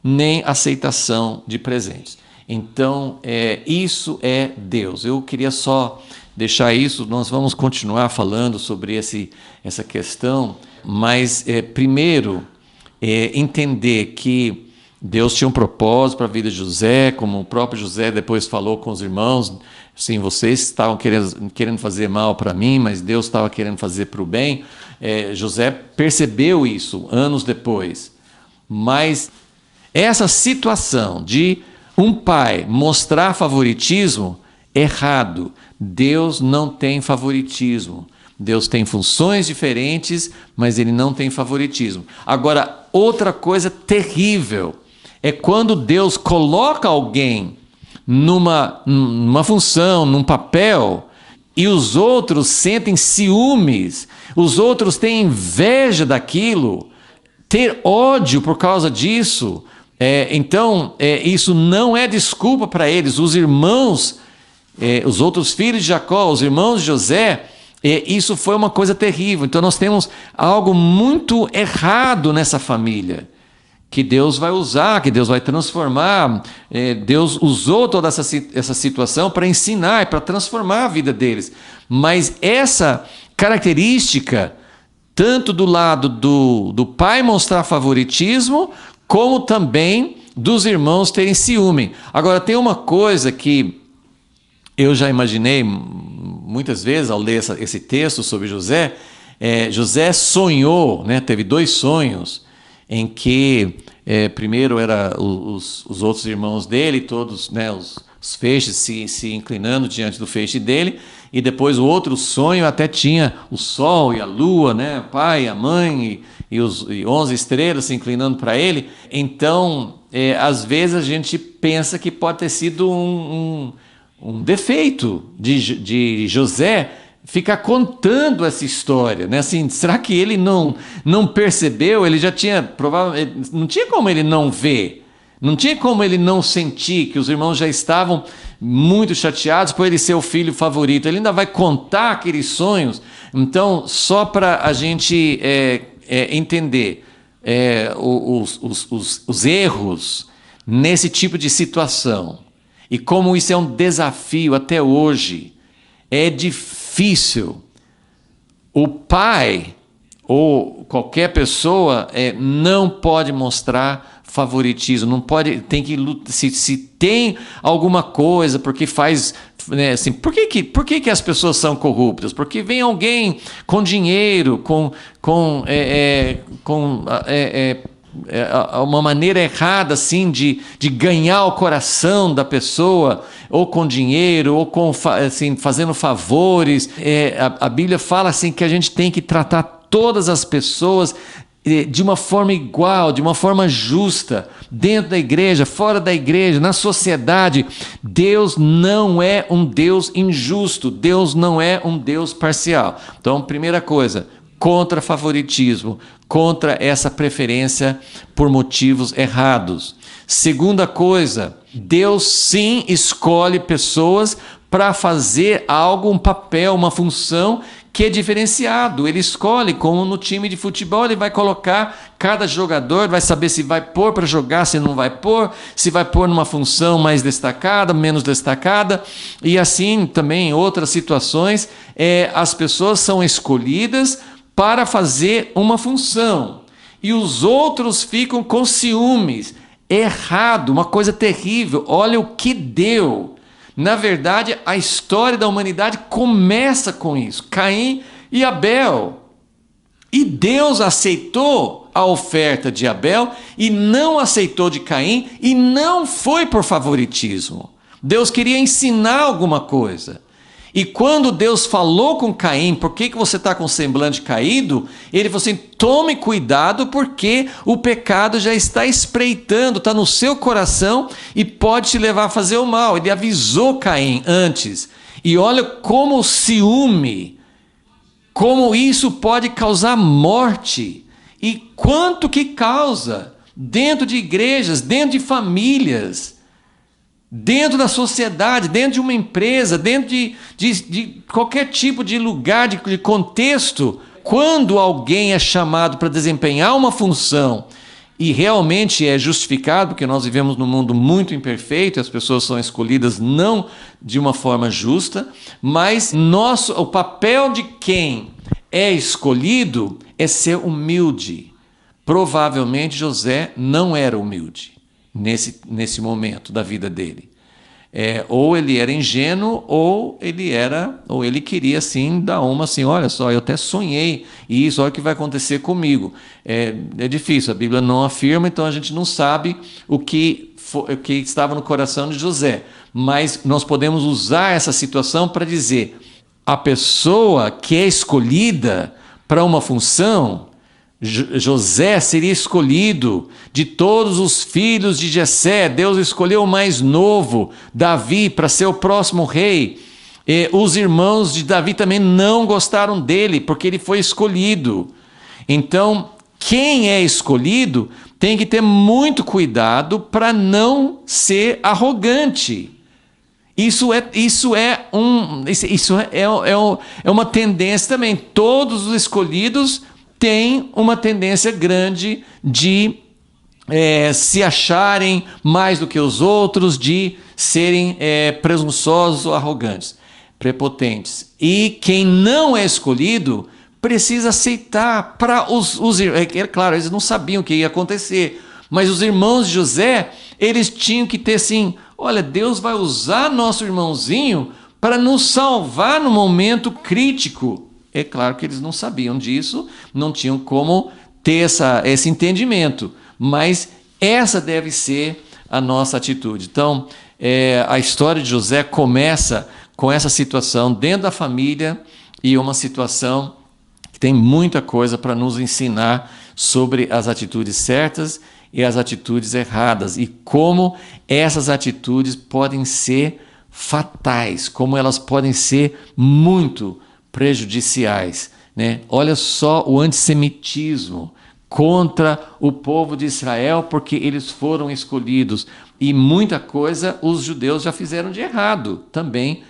nem aceitação de presentes. Então, isso é Deus. Eu queria só deixar isso, nós vamos continuar falando sobre essa questão, mas primeiro, entender que Deus tinha um propósito para a vida de José, como o próprio José depois falou com os irmãos: sim, vocês estavam querendo fazer mal para mim, mas Deus estava querendo fazer para o bem. José percebeu isso anos depois. Mas essa situação de um pai mostrar favoritismo, errado. Deus não tem favoritismo. Deus tem funções diferentes, mas ele não tem favoritismo. Agora, outra coisa terrível é quando Deus coloca alguém numa função, num papel, e os outros sentem ciúmes, os outros têm inveja daquilo, ter ódio por causa disso. Então, isso não é desculpa para eles. Os irmãos, os outros filhos de Jacó, os irmãos de José, isso foi uma coisa terrível. Então, nós temos algo muito errado nessa família, que Deus vai usar, que Deus vai transformar. Deus usou toda essa situação para ensinar, para transformar a vida deles. Mas essa característica, tanto do lado do pai mostrar favoritismo, como também dos irmãos terem ciúme. Agora, tem uma coisa que eu já imaginei muitas vezes ao ler esse texto sobre José. José sonhou, né, teve 2 sonhos, em que primeiro era os outros irmãos dele, todos, né, os feixes se inclinando diante do feixe dele, e depois o outro sonho até tinha o sol e a lua, né, o pai, a mãe e 11 estrelas se inclinando para ele. Então, às vezes a gente pensa que pode ter sido um defeito de José ficar contando essa história, né? Assim, será que ele não percebeu? Ele já tinha, provavelmente, não tinha como ele não ver, não tinha como ele não sentir que os irmãos já estavam muito chateados por ele ser o filho favorito. Ele ainda vai contar aqueles sonhos. Então, só para a gente entender os erros nesse tipo de situação e como isso é um desafio até hoje. É difícil. O pai ou qualquer pessoa não pode mostrar favoritismo, não pode, tem que se tem alguma coisa porque faz, né, assim, por que as pessoas são corruptas? Porque vem alguém com dinheiro, com uma maneira errada assim de ganhar o coração da pessoa, ou com dinheiro, ou com assim, fazendo favores. A Bíblia fala assim que a gente tem que tratar todas as pessoas de uma forma igual, de uma forma justa, dentro da igreja, fora da igreja, na sociedade. Deus não é um Deus injusto, Deus não é um Deus parcial. Então, primeira coisa, contra favoritismo, contra essa preferência por motivos errados. Segunda coisa, Deus sim escolhe pessoas para fazer algo, um papel, uma função que é diferenciado. Ele escolhe, como no time de futebol, ele vai colocar cada jogador, vai saber se vai pôr para jogar, se não vai pôr, se vai pôr numa função mais destacada, menos destacada, e assim também em outras situações, as pessoas são escolhidas para fazer uma função, e os outros ficam com ciúmes. Errado, uma coisa terrível. Olha o que deu. Na verdade, a história da humanidade começa com isso. Caim e Abel. E Deus aceitou a oferta de Abel e não aceitou de Caim, e não foi por favoritismo. Deus queria ensinar alguma coisa. E quando Deus falou com Caim, por que você está com o semblante caído? Ele falou assim, tome cuidado porque o pecado já está espreitando, está no seu coração e pode te levar a fazer o mal. Ele avisou Caim antes. E olha como o ciúme, como isso pode causar morte. E quanto que causa dentro de igrejas, dentro de famílias, dentro da sociedade, dentro de uma empresa, dentro de qualquer tipo de lugar, de contexto. Quando alguém é chamado para desempenhar uma função e realmente é justificado, porque nós vivemos num mundo muito imperfeito, as pessoas são escolhidas não de uma forma justa, mas o papel de quem é escolhido é ser humilde. Provavelmente José não era humilde nesse momento da vida dele. Ou ele era ingênuo, ou ele queria assim dar uma assim, olha só, eu até sonhei isso, olha o que vai acontecer comigo. É difícil, a Bíblia não afirma, então a gente não sabe o que estava no coração de José, mas nós podemos usar essa situação para dizer, a pessoa que é escolhida para uma função, José seria escolhido de todos os filhos de Jessé. Deus escolheu o mais novo, Davi, para ser o próximo rei. Os irmãos de Davi também não gostaram dele, porque ele foi escolhido. Então, quem é escolhido tem que ter muito cuidado para não ser arrogante. Isso é uma tendência também. Todos os escolhidos tem uma tendência grande de se acharem mais do que os outros, de serem presunçosos ou arrogantes, prepotentes. E quem não é escolhido precisa aceitar. Claro, eles não sabiam o que ia acontecer, mas os irmãos de José, eles tinham que ter assim, olha, Deus vai usar nosso irmãozinho para nos salvar no momento crítico. É claro que eles não sabiam disso, não tinham como ter esse entendimento, mas essa deve ser a nossa atitude. Então, a história de José começa com essa situação dentro da família, e uma situação que tem muita coisa para nos ensinar sobre as atitudes certas e as atitudes erradas, e como essas atitudes podem ser fatais, como elas podem ser muito prejudiciais, né? Olha só o antissemitismo contra o povo de Israel, porque eles foram escolhidos, e muita coisa os judeus já fizeram de errado também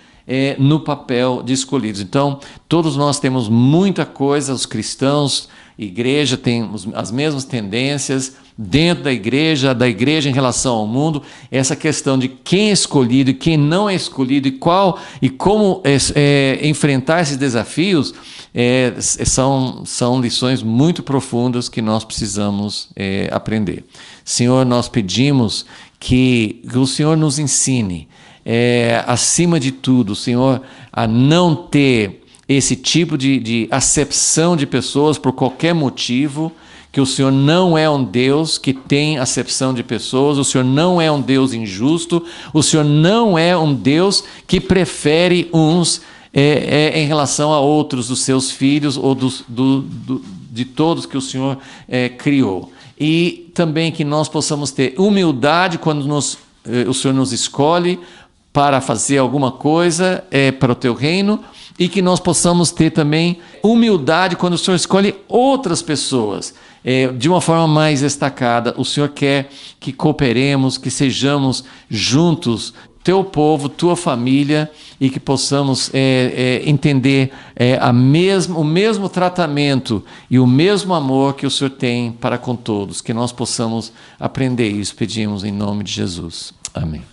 no papel de escolhidos. Então, todos nós temos muita coisa, os cristãos igreja tem as mesmas tendências, dentro da igreja em relação ao mundo, essa questão de quem é escolhido e quem não é escolhido e como enfrentar esses desafios, são lições muito profundas que nós precisamos aprender. Senhor, nós pedimos que o Senhor nos ensine, acima de tudo, Senhor, a não ter esse tipo de acepção de pessoas por qualquer motivo, que o Senhor não é um Deus que tem acepção de pessoas, o Senhor não é um Deus injusto, o Senhor não é um Deus que prefere uns em relação a outros, dos seus filhos ou de todos que o Senhor criou. E também que nós possamos ter humildade quando o Senhor nos escolhe para fazer alguma coisa para o teu reino, e que nós possamos ter também humildade quando o Senhor escolhe outras pessoas de uma forma mais destacada. O Senhor quer que cooperemos, que sejamos juntos, teu povo, tua família, e que possamos entender o mesmo tratamento e o mesmo amor que o Senhor tem para com todos, que nós possamos aprender isso. Pedimos em nome de Jesus. Amém.